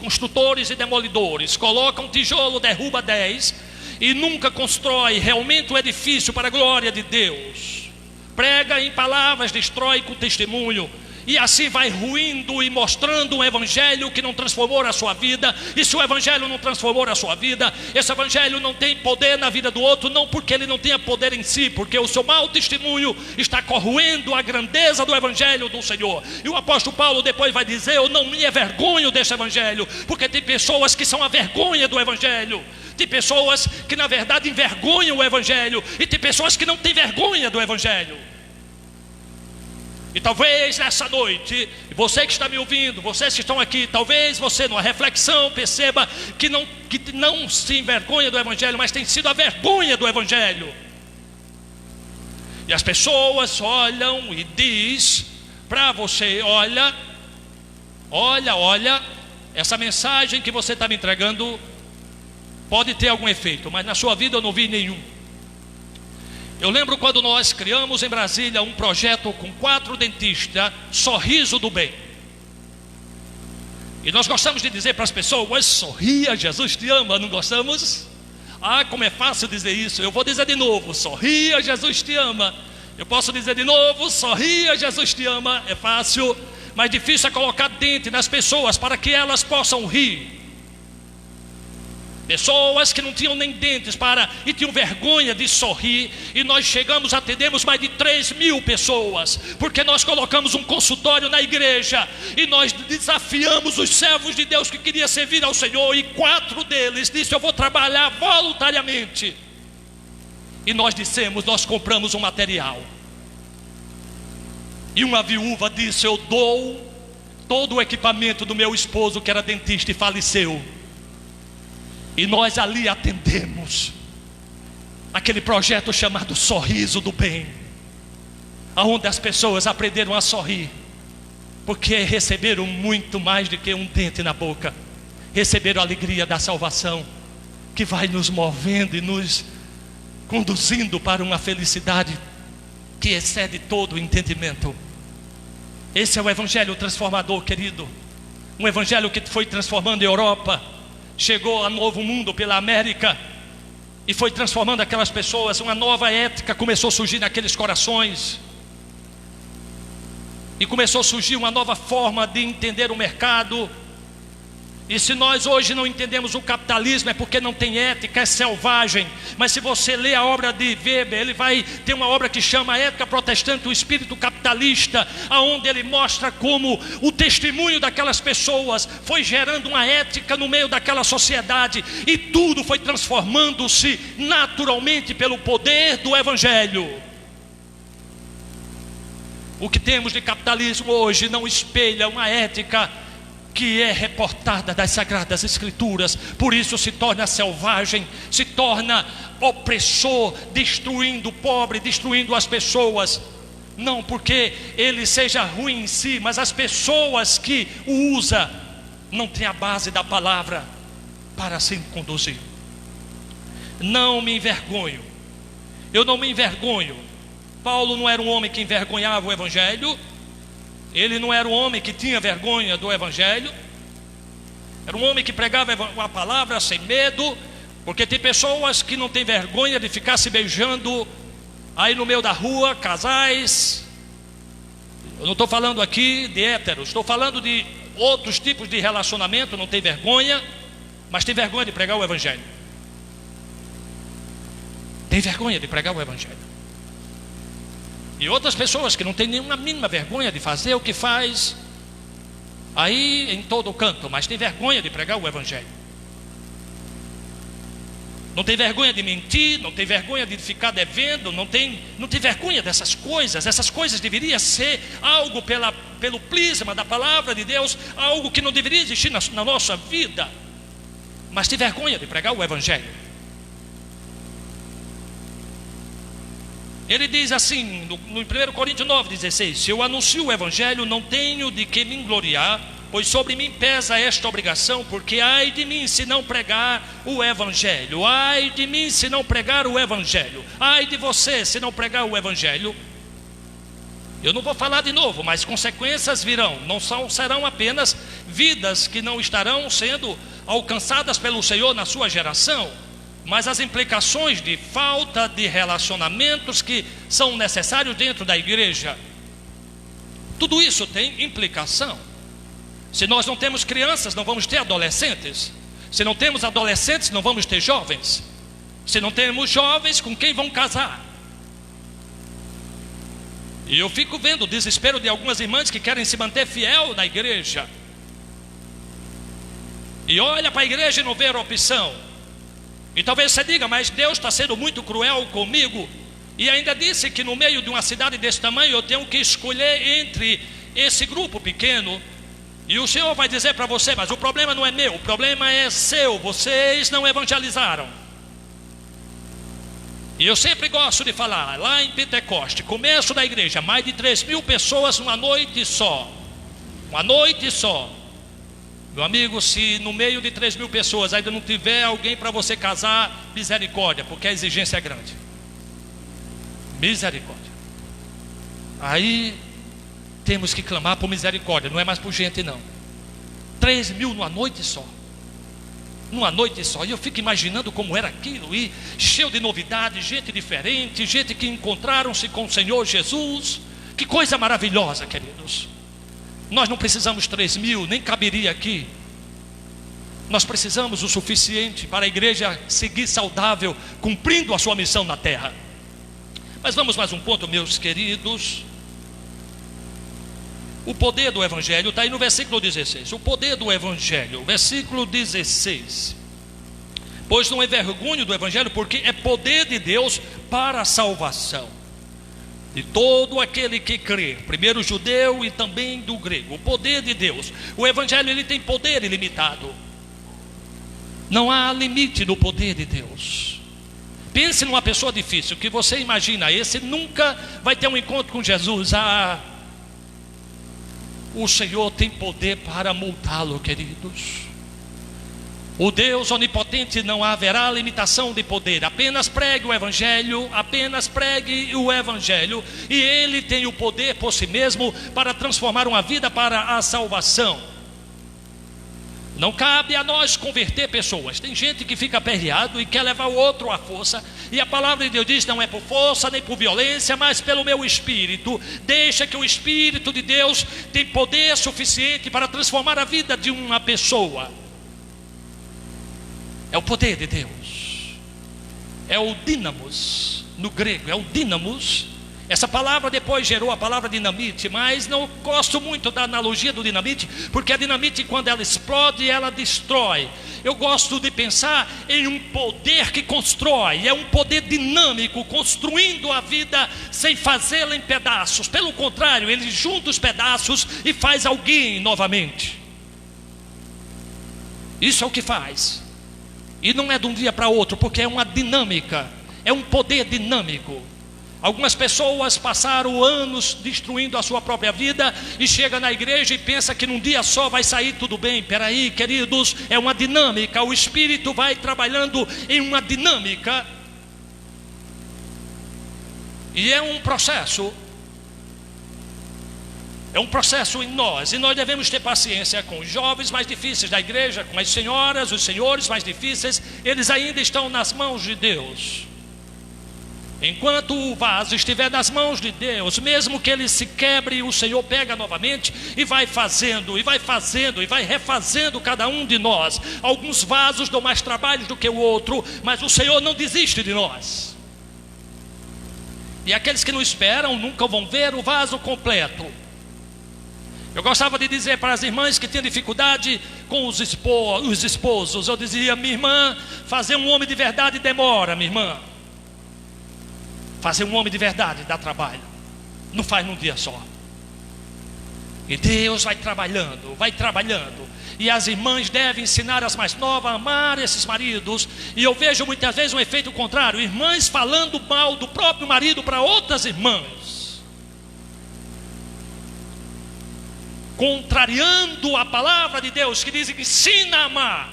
colocam tijolo, derruba 10 e nunca constrói realmente o edifício para a glória de Deus. Prega em palavras, destrói com testemunho, e assim vai ruindo e mostrando um evangelho que não transformou a sua vida. E se o evangelho não transformou a sua vida, esse evangelho não tem poder na vida do outro, não porque ele não tenha poder em si, porque o seu mau testemunho está corroendo a grandeza do evangelho do Senhor. E o apóstolo Paulo depois vai dizer: eu não me envergonho desse evangelho, porque tem pessoas que são a vergonha do evangelho. Tem pessoas que na verdade envergonham o evangelho, e tem pessoas que não têm vergonha do evangelho. E talvez nessa noite, você que está me ouvindo, vocês que estão aqui, talvez você numa reflexão perceba que não se envergonha do evangelho, mas tem sido a vergonha do evangelho. E as pessoas olham e diz para você: olha, essa mensagem que você está me entregando pode ter algum efeito, mas na sua vida eu não vi nenhum. Eu lembro quando nós criamos em Brasília um projeto com 4 dentistas, Sorriso do Bem. E nós gostamos de dizer para as pessoas: sorria, Jesus te ama. Não gostamos? Ah, como é fácil dizer isso. Eu vou dizer de novo: sorria, Jesus te ama. Eu posso dizer de novo: sorria, Jesus te ama. É fácil, mas difícil é colocar dente nas pessoas para que elas possam rir. Pessoas que não tinham nem dentes e tinham vergonha de sorrir. E nós atendemos mais de 3.000 pessoas, porque nós colocamos um consultório na igreja e nós desafiamos os servos de Deus que queriam servir ao Senhor, e 4 deles disseram: eu vou trabalhar voluntariamente. E nós dissemos: nós compramos um material. E uma viúva disse: eu dou todo o equipamento do meu esposo, que era dentista e faleceu. E nós ali atendemos aquele projeto chamado Sorriso do Bem, onde as pessoas aprenderam a sorrir, porque receberam muito mais do que um dente na boca. Receberam a alegria da salvação, que vai nos movendo e nos conduzindo para uma felicidade que excede todo o entendimento. Esse é o evangelho transformador, querido. Um evangelho que foi transformando a Europa, chegou a Novo Mundo pela América e foi transformando aquelas pessoas. Uma nova ética começou a surgir naqueles corações, e começou a surgir uma nova forma de entender o mercado. E se nós hoje não entendemos o capitalismo, é porque não tem ética, é selvagem. Mas se você ler a obra de Weber, ele vai ter uma obra que chama Ética Protestante, o Espírito Capitalista, onde ele mostra como o testemunho daquelas pessoas foi gerando uma ética no meio daquela sociedade, e tudo foi transformando-se naturalmente pelo poder do evangelho. O que temos de capitalismo hoje não espelha uma ética que é reportada das Sagradas Escrituras. Por isso se torna selvagem, se torna opressor, destruindo o pobre, destruindo as pessoas. Não porque ele seja ruim em si, mas as pessoas que o usam não têm a base da palavra para assim conduzir. Não me envergonho, eu não me envergonho. Paulo não era um homem que envergonhava o evangelho. Ele não era um homem que tinha vergonha do evangelho. Era um homem que pregava a palavra sem medo. Porque tem pessoas que não têm vergonha de ficar se beijando aí no meio da rua, casais. Eu não estou falando aqui de héteros, estou falando de outros tipos de relacionamento. Não tem vergonha, mas tem vergonha de pregar o evangelho. Tem vergonha de pregar o evangelho. E outras pessoas que não têm nenhuma mínima vergonha de fazer o que faz aí em todo o canto, mas tem vergonha de pregar o evangelho. Não tem vergonha de mentir, não tem vergonha de ficar devendo, não tem vergonha dessas coisas. Essas coisas deveriam ser algo pelo prisma da palavra de Deus, algo que não deveria existir na nossa vida. Mas tem vergonha de pregar o Evangelho. Ele diz assim, no 1 Coríntios 9,16: se eu anuncio o Evangelho, não tenho de que me gloriar, pois sobre mim pesa esta obrigação, porque ai de mim se não pregar o Evangelho, ai de mim se não pregar o Evangelho, ai de você se não pregar o Evangelho. Eu não vou falar de novo, mas consequências virão. Não serão apenas vidas que não estarão sendo alcançadas pelo Senhor na sua geração, mas as implicações de falta de relacionamentos que são necessários dentro da igreja. Tudo isso tem implicação. Se nós não temos crianças, não vamos ter adolescentes. Se não temos adolescentes, não vamos ter jovens. Se não temos jovens, com quem vão casar? E eu fico vendo o desespero de algumas irmãs que querem se manter fiel na igreja. E olha para a igreja e não vê a opção. E talvez você diga, mas Deus está sendo muito cruel comigo. E ainda disse que no meio de uma cidade desse tamanho eu tenho que escolher entre esse grupo pequeno. E o Senhor vai dizer para você, mas o problema não é meu, o problema é seu, vocês não evangelizaram. E eu sempre gosto de falar, lá em Pentecoste, começo da igreja, mais de 3.000 pessoas numa noite só. Uma noite só. Meu amigo, se no meio de 3.000 pessoas ainda não tiver alguém para você casar, misericórdia, porque a exigência é grande. Misericórdia. Aí temos que clamar por misericórdia, não é mais por gente não. 3.000 numa noite só. Numa noite só. E eu fico imaginando como era aquilo, e cheio de novidades, gente diferente, gente que encontraram-se com o Senhor Jesus. Que coisa maravilhosa, queridos. Nós não precisamos 3.000, nem caberia aqui. Nós precisamos o suficiente para a igreja seguir saudável, cumprindo a sua missão na terra. Mas vamos mais um ponto, meus queridos. O poder do Evangelho está aí no versículo 16. O poder do Evangelho, versículo 16. Pois não envergonho do Evangelho, porque é poder de Deus para a salvação de todo aquele que crê, primeiro o judeu e também do grego. O poder de Deus. O Evangelho, ele tem poder ilimitado. Não há limite no poder de Deus. Pense numa pessoa difícil, que você imagina, esse nunca vai ter um encontro com Jesus. O Senhor tem poder para moldá-lo, queridos. O Deus onipotente, não haverá limitação de poder. Apenas pregue o Evangelho, apenas pregue o Evangelho, e Ele tem o poder por si mesmo para transformar uma vida para a salvação. Não cabe a nós converter pessoas. Tem gente que fica aperreado e quer levar o outro à força. E a palavra de Deus diz, não é por força nem por violência, mas pelo meu Espírito. Deixa que o Espírito de Deus tem poder suficiente para transformar a vida de uma pessoa. É o poder de Deus. É o dínamos, no grego, é o dínamos. Essa palavra depois gerou a palavra dinamite, mas não gosto muito da analogia do dinamite, porque a dinamite, quando ela explode, ela destrói. Eu gosto de pensar em um poder que constrói, é um poder dinâmico, construindo a vida sem fazê-la em pedaços. Pelo contrário, ele junta os pedaços e faz alguém novamente. Isso é o que faz. E não é de um dia para outro, porque é uma dinâmica, é um poder dinâmico. Algumas pessoas passaram anos destruindo a sua própria vida e chega na igreja e pensa que num dia só vai sair tudo bem. Peraí, queridos, é uma dinâmica. O Espírito vai trabalhando em uma dinâmica. E é um processo. É um processo em nós, e nós devemos ter paciência com os jovens mais difíceis da igreja, com as senhoras, os senhores mais difíceis. Eles ainda estão nas mãos de Deus. Enquanto o vaso estiver nas mãos de Deus, mesmo que ele se quebre, o Senhor pega novamente e vai fazendo, e vai fazendo, e vai refazendo cada um de nós. Alguns vasos dão mais trabalho do que o outro, mas o Senhor não desiste de nós. E aqueles que não esperam nunca vão ver o vaso completo. Eu gostava de dizer para as irmãs que tinham dificuldade com os esposos. Eu dizia: minha irmã, fazer um homem de verdade demora, minha irmã. Fazer um homem de verdade dá trabalho. Não faz num dia só. E Deus vai trabalhando, vai trabalhando. E as irmãs devem ensinar as mais novas a amar esses maridos. E eu vejo muitas vezes um efeito contrário: irmãs falando mal do próprio marido para outras irmãs, contrariando a palavra de Deus, que diz que ensina a amar.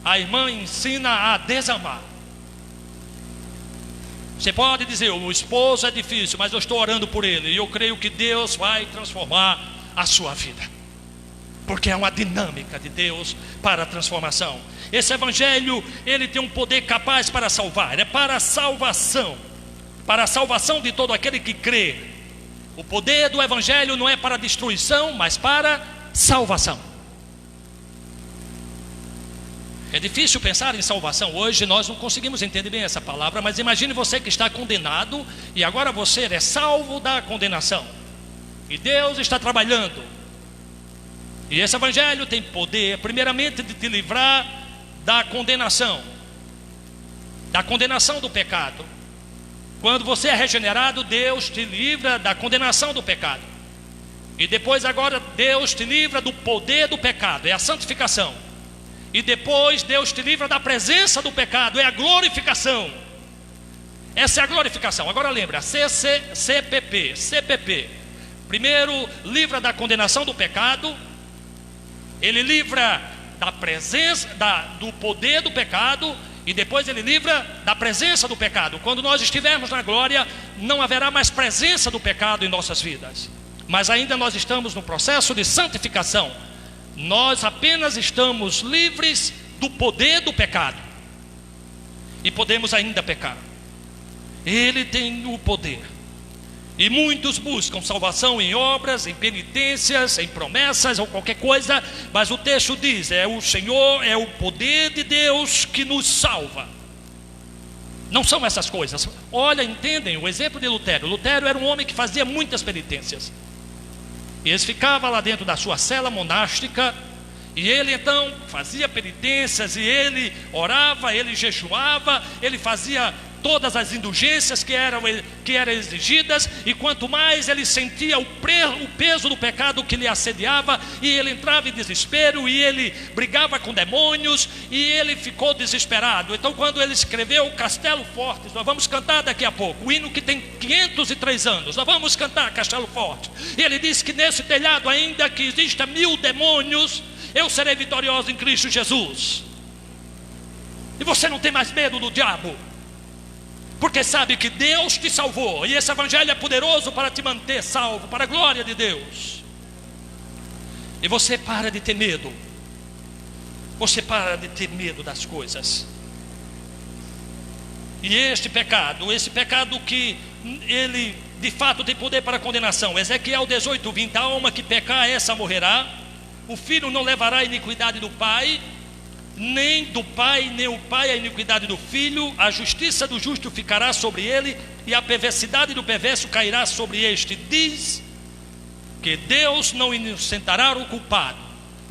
A irmã ensina a desamar. Você pode dizer: o esposo é difícil, mas eu estou orando por ele, e eu creio que Deus vai transformar a sua vida, porque é uma dinâmica de Deus para a transformação. Esse evangelho, ele tem um poder capaz para salvar. É para a salvação de todo aquele que crê. O poder do evangelho não é para destruição, mas para salvação. É difícil pensar em salvação hoje, nós não conseguimos entender bem essa palavra. Mas imagine você que está condenado, e agora você é salvo da condenação, e Deus está trabalhando. E esse evangelho tem poder, primeiramente, de te livrar da condenação do pecado. Quando você é regenerado, Deus te livra da condenação do pecado. E depois, agora, Deus te livra do poder do pecado, é a santificação. E depois Deus te livra da presença do pecado, é a glorificação. Essa é a glorificação. Agora lembra, CPP. Primeiro livra da condenação do pecado. Ele livra da presença, do poder do pecado. E depois ele livra da presença do pecado. Quando nós estivermos na glória, não haverá mais presença do pecado em nossas vidas. Mas ainda nós estamos no processo de santificação. Nós apenas estamos livres do poder do pecado, e podemos ainda pecar. Ele tem o poder. E muitos buscam salvação em obras, em penitências, em promessas ou qualquer coisa. Mas o texto diz: é o Senhor, é o poder de Deus que nos salva. Não são essas coisas. Olha, entendem o exemplo de Lutero. Lutero era um homem que fazia muitas penitências. E ele ficava lá dentro da sua cela monástica, e ele então fazia penitências, e ele orava, ele jejuava, ele fazia todas as indulgências que eram exigidas. E quanto mais ele sentia o peso do pecado que lhe assediava, e ele entrava em desespero, e ele brigava com demônios, e ele ficou desesperado. Então, quando ele escreveu Castelo Forte, nós vamos cantar daqui a pouco, o hino que tem 503 anos, nós vamos cantar Castelo Forte. E ele diz que nesse telhado, ainda que exista 1000 demônios, eu serei vitorioso em Cristo Jesus. E você não tem mais medo do diabo, porque sabe que Deus te salvou. E esse evangelho é poderoso para te manter salvo, para a glória de Deus. E você para de ter medo. Você para de ter medo das coisas. E esse pecado que ele de fato tem poder para a condenação. Ezequiel 18:20: a alma que pecar, essa morrerá. O filho não levará a iniquidade do pai, nem do pai, nem o pai a iniquidade do filho. A justiça do justo ficará sobre ele, e a perversidade do perverso cairá sobre este. Diz que Deus não inocentará o culpado,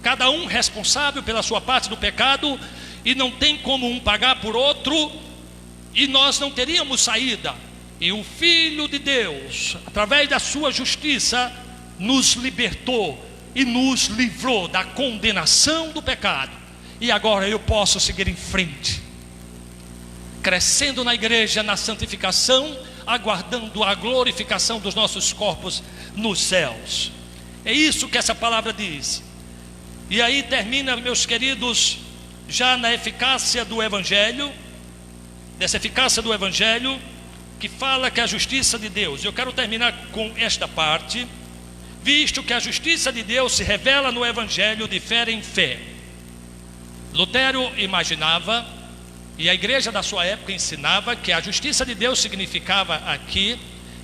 cada um responsável pela sua parte do pecado, e não tem como um pagar por outro, e nós não teríamos saída. E o Filho de Deus, através da sua justiça, nos libertou e nos livrou da condenação do pecado. E agora eu posso seguir em frente, crescendo na igreja, na santificação, aguardando a glorificação dos nossos corpos nos céus. É isso que essa palavra diz. E aí termina, meus queridos, já na eficácia do Evangelho, dessa eficácia do Evangelho, que fala que a justiça de Deus. Eu quero terminar com esta parte. Visto que a justiça de Deus se revela no Evangelho de fé em fé. Lutero imaginava, e a igreja da sua época ensinava, que a justiça de Deus significava aqui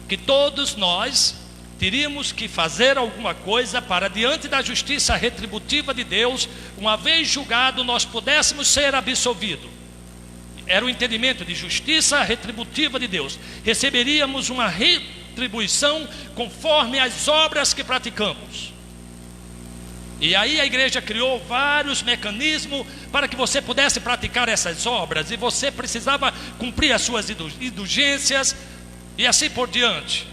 que todos nós teríamos que fazer alguma coisa para, diante da justiça retributiva de Deus, uma vez julgado, nós pudéssemos ser absolvidos. Era o entendimento de justiça retributiva de Deus. Receberíamos uma retribuição conforme as obras que praticamos. E aí a igreja criou vários mecanismos para que você pudesse praticar essas obras, e você precisava cumprir as suas indulgências e assim por diante.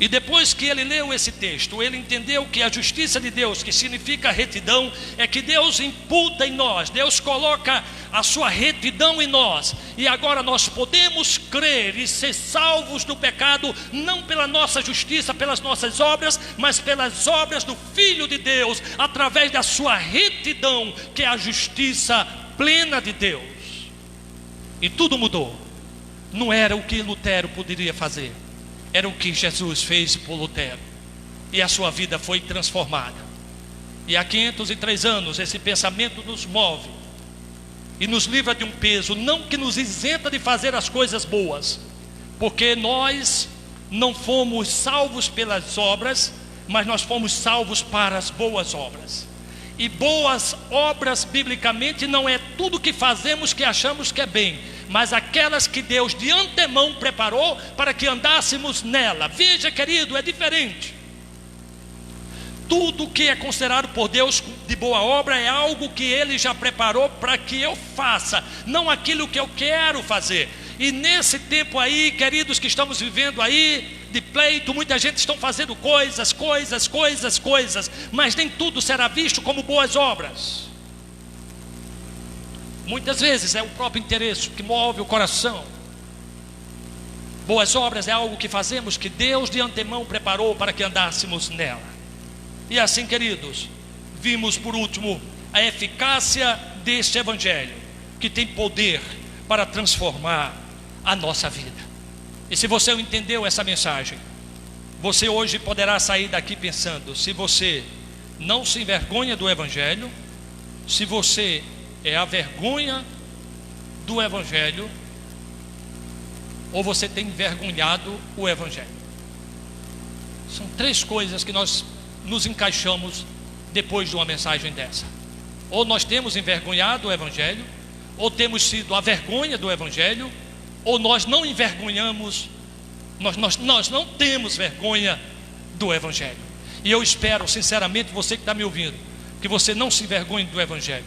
E depois que ele leu esse texto, ele entendeu que a justiça de Deus, que significa retidão, é que Deus imputa em nós, Deus coloca a sua retidão em nós, e agora nós podemos crer e ser salvos do pecado, não pela nossa justiça, pelas nossas obras, mas pelas obras do Filho de Deus, através da sua retidão, que é a justiça plena de Deus. E tudo mudou. Não era o que Lutero poderia fazer, era o que Jesus fez por Lutero, e a sua vida foi transformada. E há 503 anos esse pensamento nos move e nos livra de um peso, não que nos isenta de fazer as coisas boas, porque nós não fomos salvos pelas obras, mas nós fomos salvos para as boas obras. E boas obras, biblicamente, não é tudo que fazemos que achamos que é bem, mas aquelas que Deus de antemão preparou para que andássemos nela. Veja, querido, é diferente. Tudo que é considerado por Deus de boa obra é algo que Ele já preparou para que eu faça, não aquilo que eu quero fazer. E nesse tempo aí, queridos, que estamos vivendo aí de pleito, muita gente está fazendo coisas, mas nem tudo será visto como boas obras. Muitas vezes é o próprio interesse que move o coração. Boas obras é algo que fazemos que Deus de antemão preparou para que andássemos nela. E assim, queridos, vimos por último a eficácia deste evangelho, que tem poder para transformar a nossa vida. E se você entendeu essa mensagem, você hoje poderá sair daqui pensando: se você não se envergonha do evangelho, se você é a vergonha do evangelho, ou você tem envergonhado o evangelho. São três coisas que nós nos encaixamos depois de uma mensagem dessa: ou nós temos envergonhado o evangelho, ou temos sido a vergonha do evangelho, ou nós não envergonhamos, nós não temos vergonha do evangelho. E eu espero sinceramente, você que está me ouvindo, que você não se envergonhe do evangelho.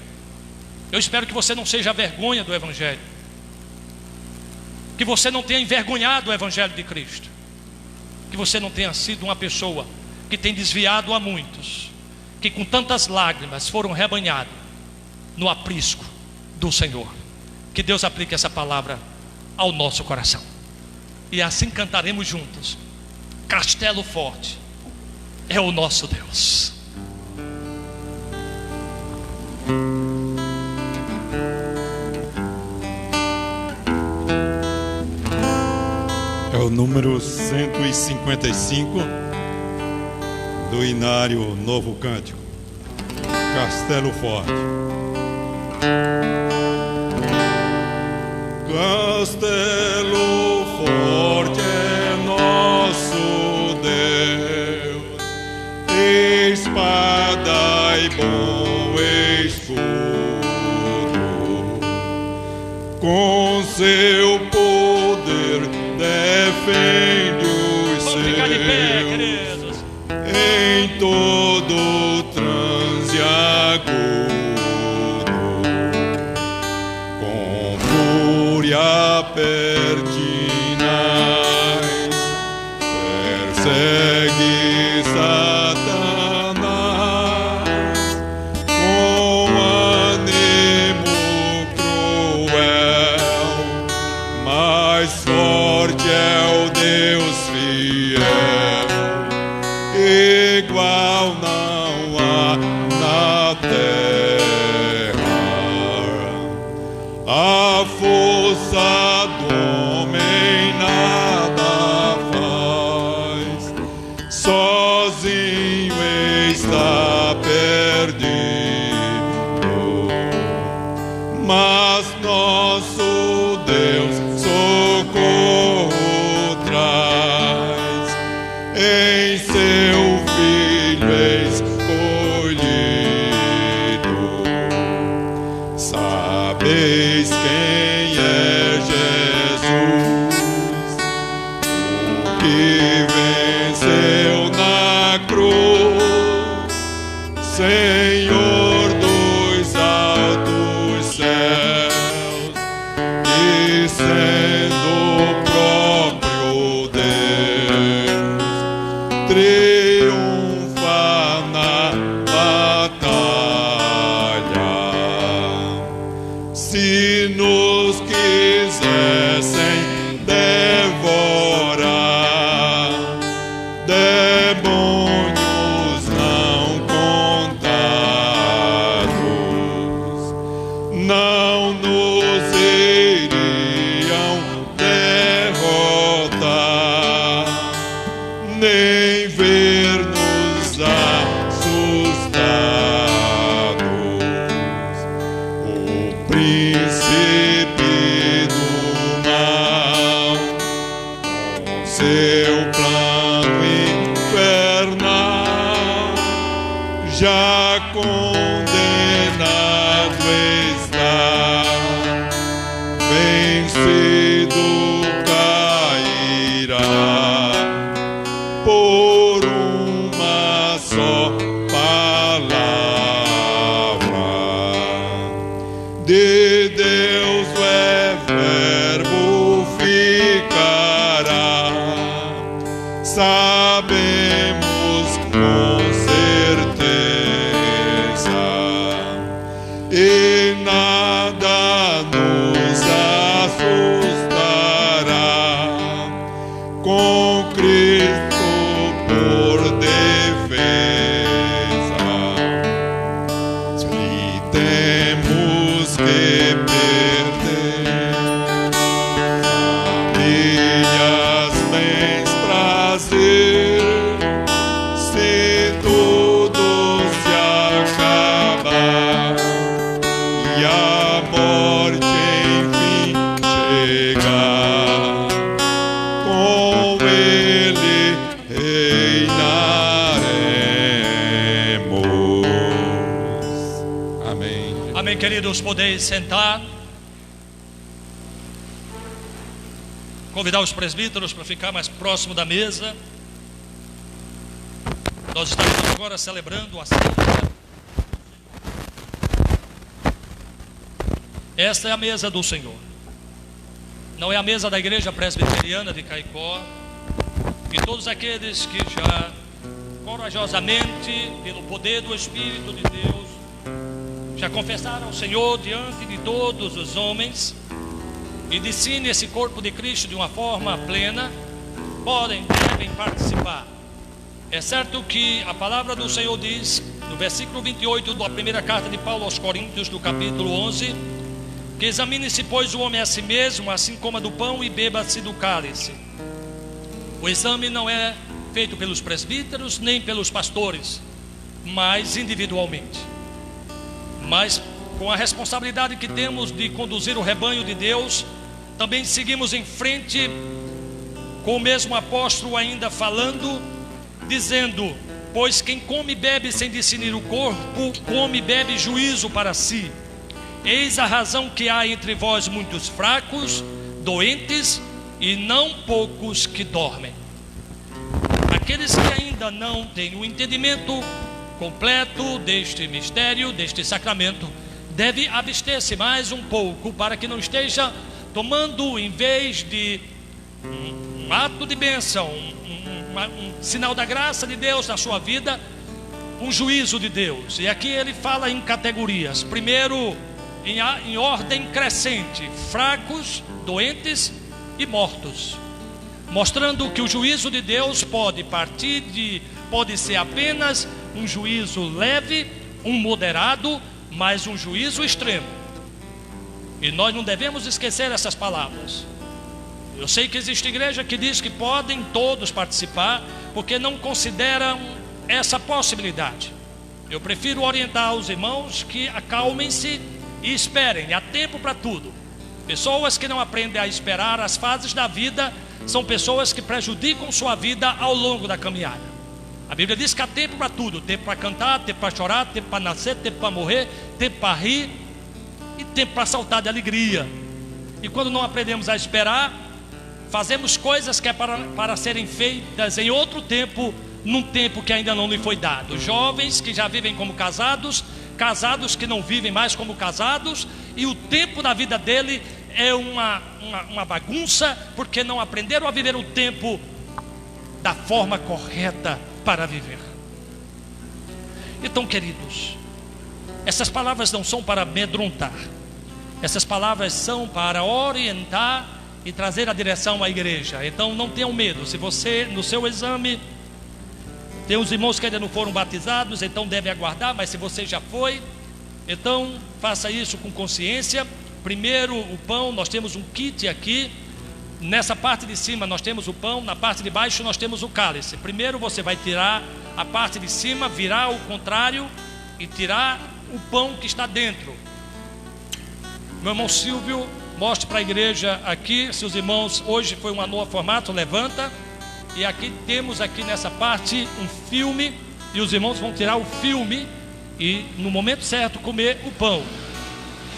Eu espero que você não seja a vergonha do evangelho, que você não tenha envergonhado o evangelho de Cristo, que você não tenha sido uma pessoa que tem desviado a muitos, que com tantas lágrimas foram rebanhados no aprisco do Senhor. Que Deus aplique essa palavra ao nosso coração, e assim cantaremos juntos: Castelo forte é o nosso Deus. É o número 155 do Inário Novo Cântico, Castelo Forte. Castelo forte é nosso Deus, espada e bom escudo, com seu poder defende os seus. Vamos ficar de pé, queridos. Em todo transe agudo, com fúria pertinaz, persegue Satanás, com ânimo cruel, mais forte é o Deus fiel, igual não há na terra. A força do homem nada faz, sozinho está perdido, mas nosso Deus socorro traz, em seu Filho escolhido. Sabeis quem é Jesus, o que venceu na cruz, Senhor dos altos céus, e sendo o próprio Deus, triunfa na batalha. Se nos quisessem devorar, demônios não contados não nos iriam derrotar, nem ver-nos assustados. O príncipe do mal, com seu plano infernal, já condenado está, vencido cairá por uma só palavra. De Deus é verbo ficará, sabemos com certeza, e nada nos assustará, com Cristo por defesa. Se temos que perder famílias, bens, prazer, se tudo se acabar e a morte enfim chegar, com Ele reinaremos. Amém. Amém, queridos, podeis sentar. Convidar os presbíteros para ficar mais próximo da mesa. Nós estamos agora celebrando a ceia. Esta é a mesa do Senhor. Não é a mesa da igreja presbiteriana de Caicó. E todos aqueles que já corajosamente, pelo poder do Espírito de Deus, já confessaram ao Senhor diante de todos os homens e discernem esse corpo de Cristo de uma forma plena, devem participar. É certo que a palavra do Senhor diz, no versículo 28 da primeira carta de Paulo aos Coríntios, do capítulo 11, que examine-se, pois, o homem a si mesmo, assim coma do pão e beba-se do cálice. O exame não é feito pelos presbíteros nem pelos pastores, mas individualmente. Mas com a responsabilidade que temos de conduzir o rebanho de Deus, também seguimos em frente com o mesmo apóstolo ainda falando, dizendo: pois quem come e bebe sem discernir o corpo, come e bebe juízo para si. Eis a razão que há entre vós muitos fracos, doentes e não poucos que dormem. Aqueles que ainda não têm o entendimento completo deste mistério, deste sacramento, deve abster-se mais um pouco, para que não esteja tomando, em vez de um ato de bênção, um sinal da graça de Deus na sua vida, um juízo de Deus. E aqui ele fala em categorias. Primeiro, em ordem crescente: fracos, doentes e mortos, mostrando que o juízo de Deus pode ser apenas um juízo leve, um moderado, mas um juízo extremo. E nós não devemos esquecer essas palavras. Eu sei que existe igreja que diz que podem todos participar, porque não consideram essa possibilidade. Eu prefiro orientar os irmãos que acalmem-se e esperem. Há tempo para tudo. Pessoas que não aprendem a esperar as fases da vida são pessoas que prejudicam sua vida ao longo da caminhada. A Bíblia diz que há tempo para tudo: tempo para cantar, tempo para chorar, tempo para nascer, tempo para morrer, tempo para rir e tempo para saltar de alegria. E quando não aprendemos a esperar, fazemos coisas que é para serem feitas em outro tempo, num tempo que ainda não lhe foi dado. Jovens que já vivem como casados, casados que não vivem mais como casados, e o tempo da vida dele é uma bagunça, porque não aprenderam a viver o tempo da forma correta para viver. Então, queridos, essas palavras não são para amedrontar, essas palavras são para orientar e trazer a direção à igreja. Então não tenham medo. Se você no seu exame tem uns irmãos que ainda não foram batizados, então deve aguardar. Mas se você já foi, então faça isso com consciência. Primeiro o pão, nós temos um kit aqui. Nessa parte de cima nós temos o pão, na parte de baixo nós temos o cálice. Primeiro você vai tirar a parte de cima, virar ao contrário e tirar o pão que está dentro. Meu irmão Silvio, mostre para a igreja aqui. Se os irmãos, hoje foi um novo formato, levanta. E aqui temos aqui nessa parte um filme, e os irmãos vão tirar o filme e no momento certo comer o pão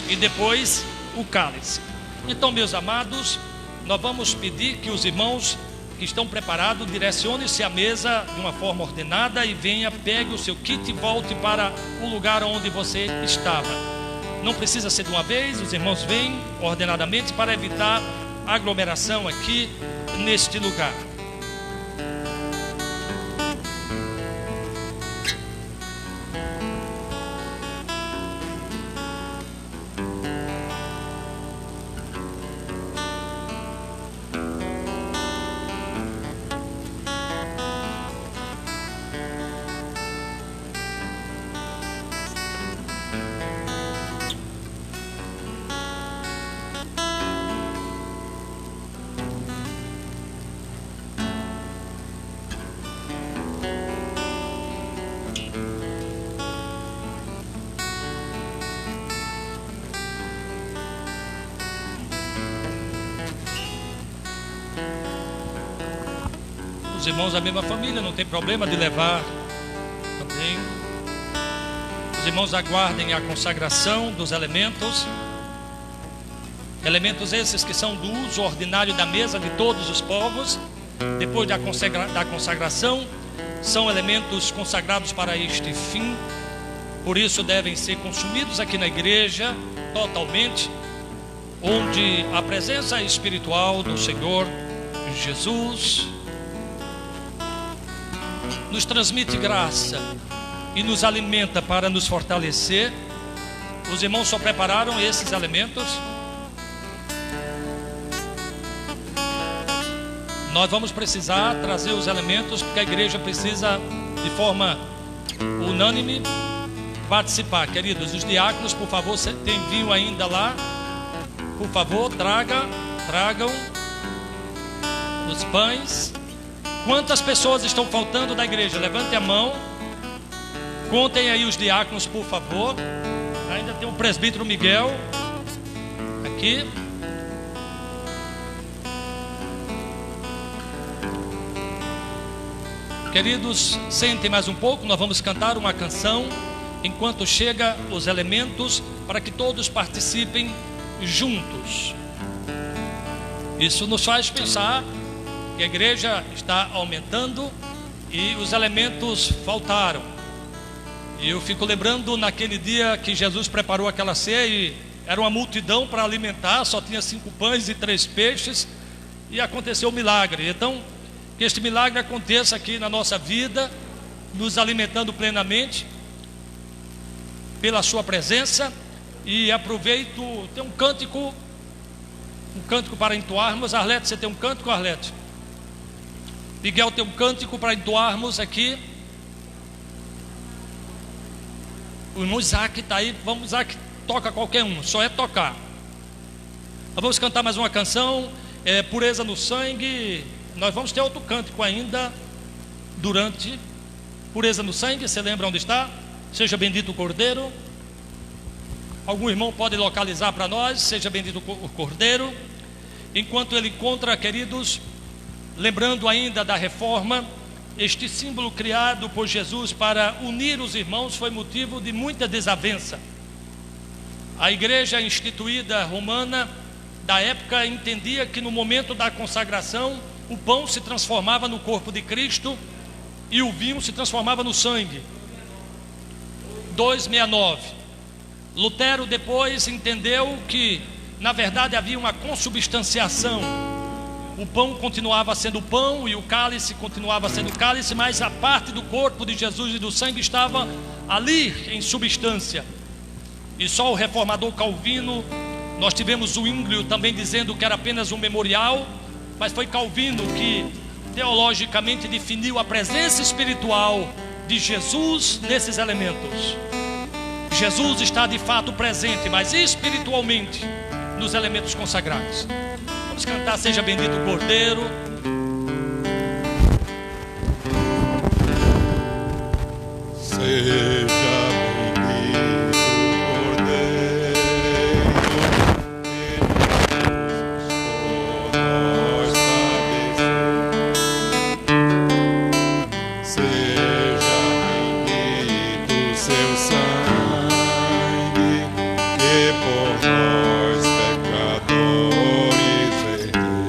e depois o cálice. Então, meus amados, nós vamos pedir que os irmãos que estão preparados direcionem-se à mesa de uma forma ordenada e venha, pegue o seu kit e volte para o lugar onde você estava. Não precisa ser de uma vez, os irmãos vêm ordenadamente para evitar aglomeração aqui neste lugar. Os irmãos da mesma família, não tem problema de levar também. Os irmãos aguardem a consagração dos elementos. Elementos esses que são do uso ordinário da mesa de todos os povos. Depois da consagração, são elementos consagrados para este fim. Por isso devem ser consumidos aqui na igreja totalmente, onde a presença espiritual do Senhor Jesus nos transmite graça e nos alimenta para nos fortalecer. Os irmãos só prepararam esses elementos. Nós vamos precisar trazer os elementos, porque a igreja precisa, de forma unânime, participar. Queridos, os diáconos, por favor, tem vinho ainda lá? Por favor, tragam os pães. Quantas pessoas estão faltando da igreja? Levante a mão. Contem aí os diáconos, por favor. Ainda tem o presbítero Miguel aqui. Queridos, sentem mais um pouco. Nós vamos cantar uma canção enquanto chega os elementos, para que todos participem juntos. Isso nos faz pensar que a igreja está aumentando e os elementos faltaram. E eu fico lembrando naquele dia que Jesus preparou aquela ceia e era uma multidão para alimentar, só tinha 5 pães e 3 peixes, e aconteceu um milagre. Então, que este milagre aconteça aqui na nossa vida, nos alimentando plenamente pela sua presença. E aproveito, tem um cântico para entoarmos. Arlete, você tem um cântico, Arlete? Miguel tem um cântico para entoarmos aqui. O irmão Isaac está aí. Vamos, Isaac, toca qualquer um, só é tocar. Nós vamos cantar mais uma canção, Pureza no Sangue. Nós vamos ter outro cântico ainda durante Pureza no Sangue. Você lembra onde está? Seja bendito o Cordeiro. Algum irmão pode localizar para nós? Seja bendito o Cordeiro. Enquanto ele encontra, queridos, lembrando ainda da reforma, este símbolo criado por Jesus para unir os irmãos foi motivo de muita desavença. A igreja instituída romana da época entendia que no momento da consagração o pão se transformava no corpo de Cristo e o vinho se transformava no sangue. 269. Lutero depois entendeu que, na verdade, havia uma consubstanciação. O pão continuava sendo pão e o cálice continuava sendo cálice, mas a parte do corpo de Jesus e do sangue estava ali em substância. E só o reformador Calvino, nós tivemos o Zwinglio também dizendo que era apenas um memorial, mas foi Calvino que teologicamente definiu a presença espiritual de Jesus nesses elementos. Jesus está de fato presente, mas espiritualmente nos elementos consagrados. Vamos cantar Seja Bendito o Cordeiro. Seja bendito o Cordeiro, que nos por nós padeceu. Seja bendito seu sangue, que por nós pecadores verteu.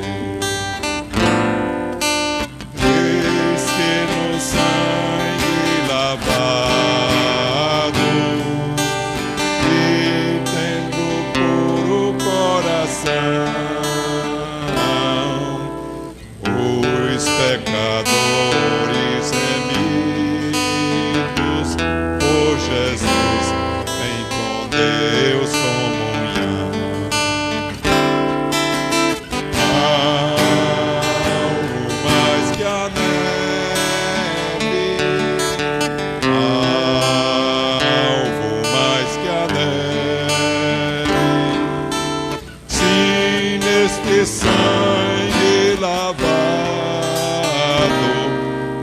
Eis que no sangue lavado e tendo puro coração, os pecadores remidos por Jesus têm com Deus comunhão. Algo mais que a neve, algo mais que a neve, sim, neste sangue lavado,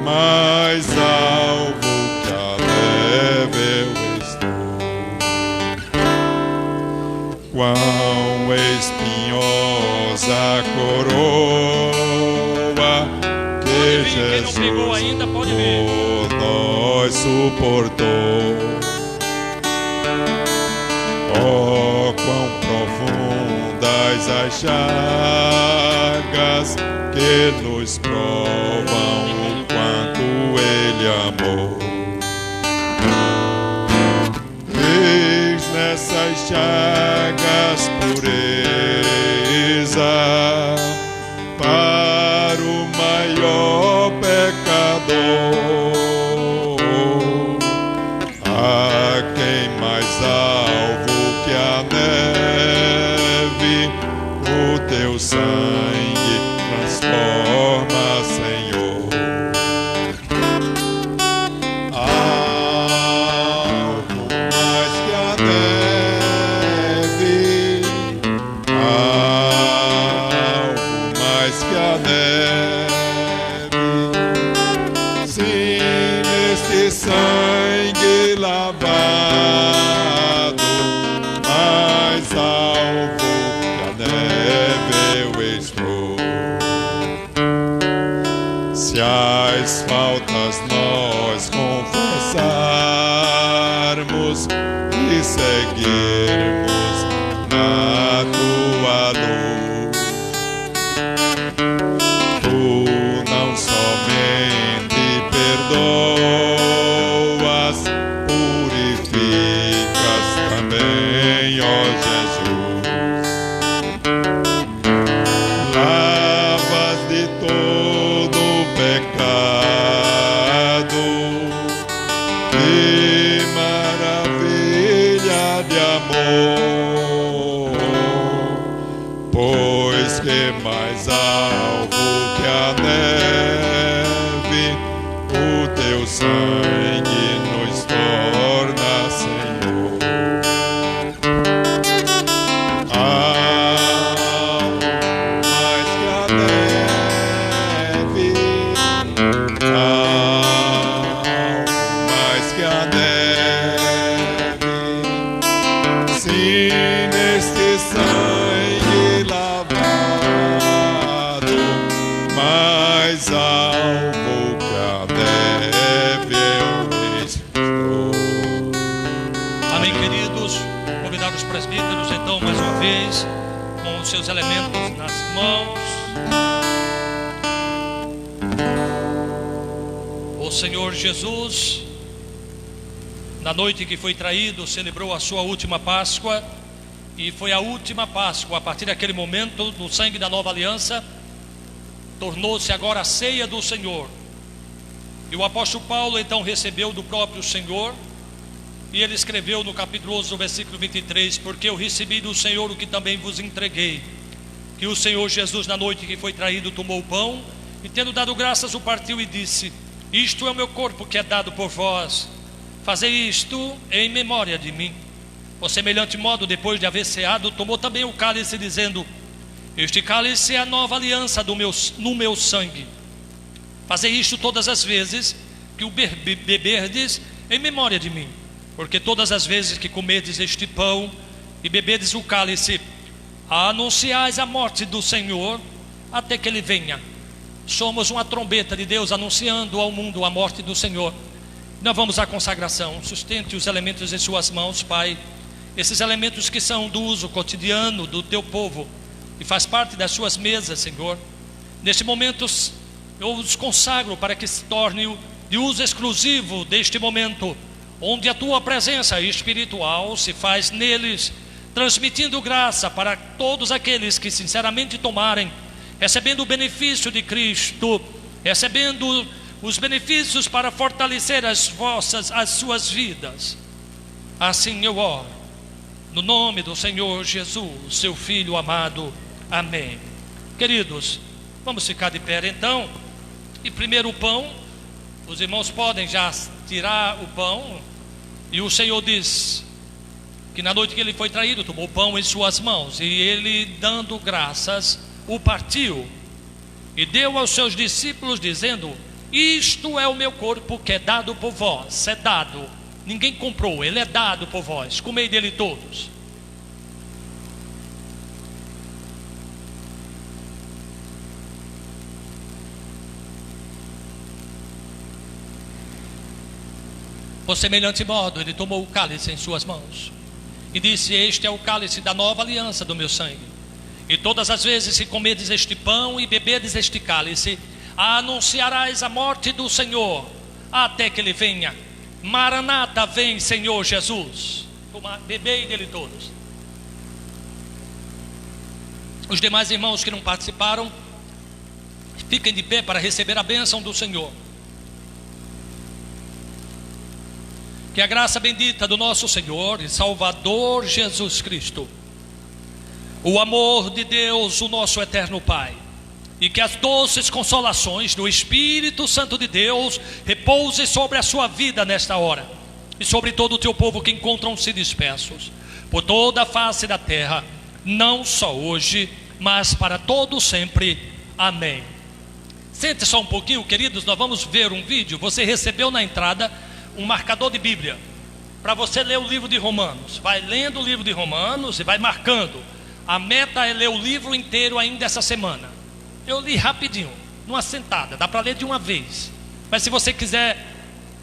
mais alvo que a neve eu estou. Quão espinhosa a coroa que Quem não pegou Jesus ainda pode vir. por nós suportou. Oh, quão profundas as chagas que nos provam o quanto Ele amou. Eis nessas chagas pureza para o maior pecador, a quem mais alvo que a neve o teu sangue transforma, Senhor. Algo mais que a neve, algo mais que a neve, sim, neste sangue lavado, mais alvo que a neve eu estou. Se as faltas nós confessarmos e seguirmos na tua luz, tu não somente perdoas, purificas também, ó Jesus. Lavas de todo pecado, que maravilha de amor, pois que mais alvo que a neve o teu sangue nos torna, Senhor. Mais que a neve, mais que a neve, sim, neste sangue lavado, mais alvo que a neve eu estou. Amém, queridos. Convidar os presbíteros então mais uma vez com os seus elementos nas mãos. Senhor Jesus, na noite que foi traído, celebrou a sua última Páscoa, e foi a última Páscoa. A partir daquele momento, do sangue da nova aliança, tornou-se agora a ceia do Senhor. E o apóstolo Paulo então recebeu do próprio Senhor, e ele escreveu no capítulo 11, no versículo 23: porque eu recebi do Senhor o que também vos entreguei, que o Senhor Jesus, na noite que foi traído, tomou o pão, e tendo dado graças, o partiu e disse: isto é o meu corpo que é dado por vós, fazei isto em memória de mim. Por semelhante modo, depois de haver ceado, tomou também o cálice, dizendo: este cálice é a nova aliança no meu sangue. Fazei isto todas as vezes que o beberdes em memória de mim. Porque todas as vezes que comerdes este pão e beberdes o cálice, anunciais a morte do Senhor até que Ele venha. Somos uma trombeta de Deus anunciando ao mundo a morte do Senhor. Nós vamos à consagração. Sustente os elementos em suas mãos, Pai. Esses elementos que são do uso cotidiano do teu povo e faz parte das suas mesas, Senhor. Neste momento eu os consagro para que se torne de uso exclusivo deste momento, onde a tua presença espiritual se faz neles, transmitindo graça para todos aqueles que sinceramente tomarem, recebendo o benefício de Cristo, recebendo os benefícios para fortalecer as suas vidas. Assim eu oro, no nome do Senhor Jesus, seu Filho amado. Amém. Queridos, vamos ficar de pé então. E primeiro o pão, os irmãos podem já tirar o pão. E o Senhor diz que na noite que ele foi traído, tomou o pão em suas mãos, e ele, dando graças, o partiu e deu aos seus discípulos, dizendo: isto é o meu corpo que é dado por vós. É dado, ninguém comprou, ele é dado por vós, comei dele todos. Por semelhante modo, ele tomou o cálice em suas mãos e disse: este é o cálice da nova aliança do meu sangue. E todas as vezes que comerdes este pão e beberdes este cálice, anunciarás a morte do Senhor até que ele venha. Maranata, vem Senhor Jesus. Bebei dele todos. Os demais irmãos que não participaram, fiquem de pé para receber a bênção do Senhor. Que a graça bendita do nosso Senhor e Salvador Jesus Cristo, o amor de Deus, o nosso eterno Pai, e que as doces consolações do Espírito Santo de Deus repouse sobre a sua vida nesta hora, e sobre todo o teu povo que encontram-se dispersos por toda a face da terra, não só hoje, mas para todo sempre. Amém. Sente só um pouquinho, queridos, nós vamos ver um vídeo. Você recebeu na entrada um marcador de Bíblia para você ler o livro de Romanos. Vai lendo o livro de Romanos e vai marcando. A meta é ler o livro inteiro ainda essa semana. Eu li rapidinho, numa sentada, dá para ler de uma vez. Mas se você quiser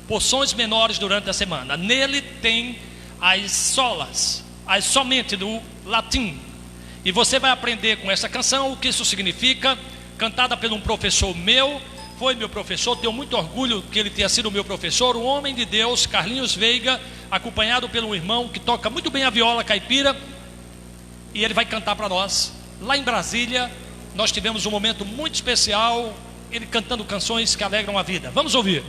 porções menores durante a semana, nele tem as solas, as somente do latim. E você vai aprender com essa canção o que isso significa, cantada por um professor meu. Foi meu professor, tenho muito orgulho que ele tenha sido meu professor, um homem de Deus, Carlinhos Veiga, acompanhado pelo irmão que toca muito bem a viola caipira, e ele vai cantar para nós. Lá em Brasília, nós tivemos um momento muito especial, ele cantando canções que alegram a vida. Vamos ouvir.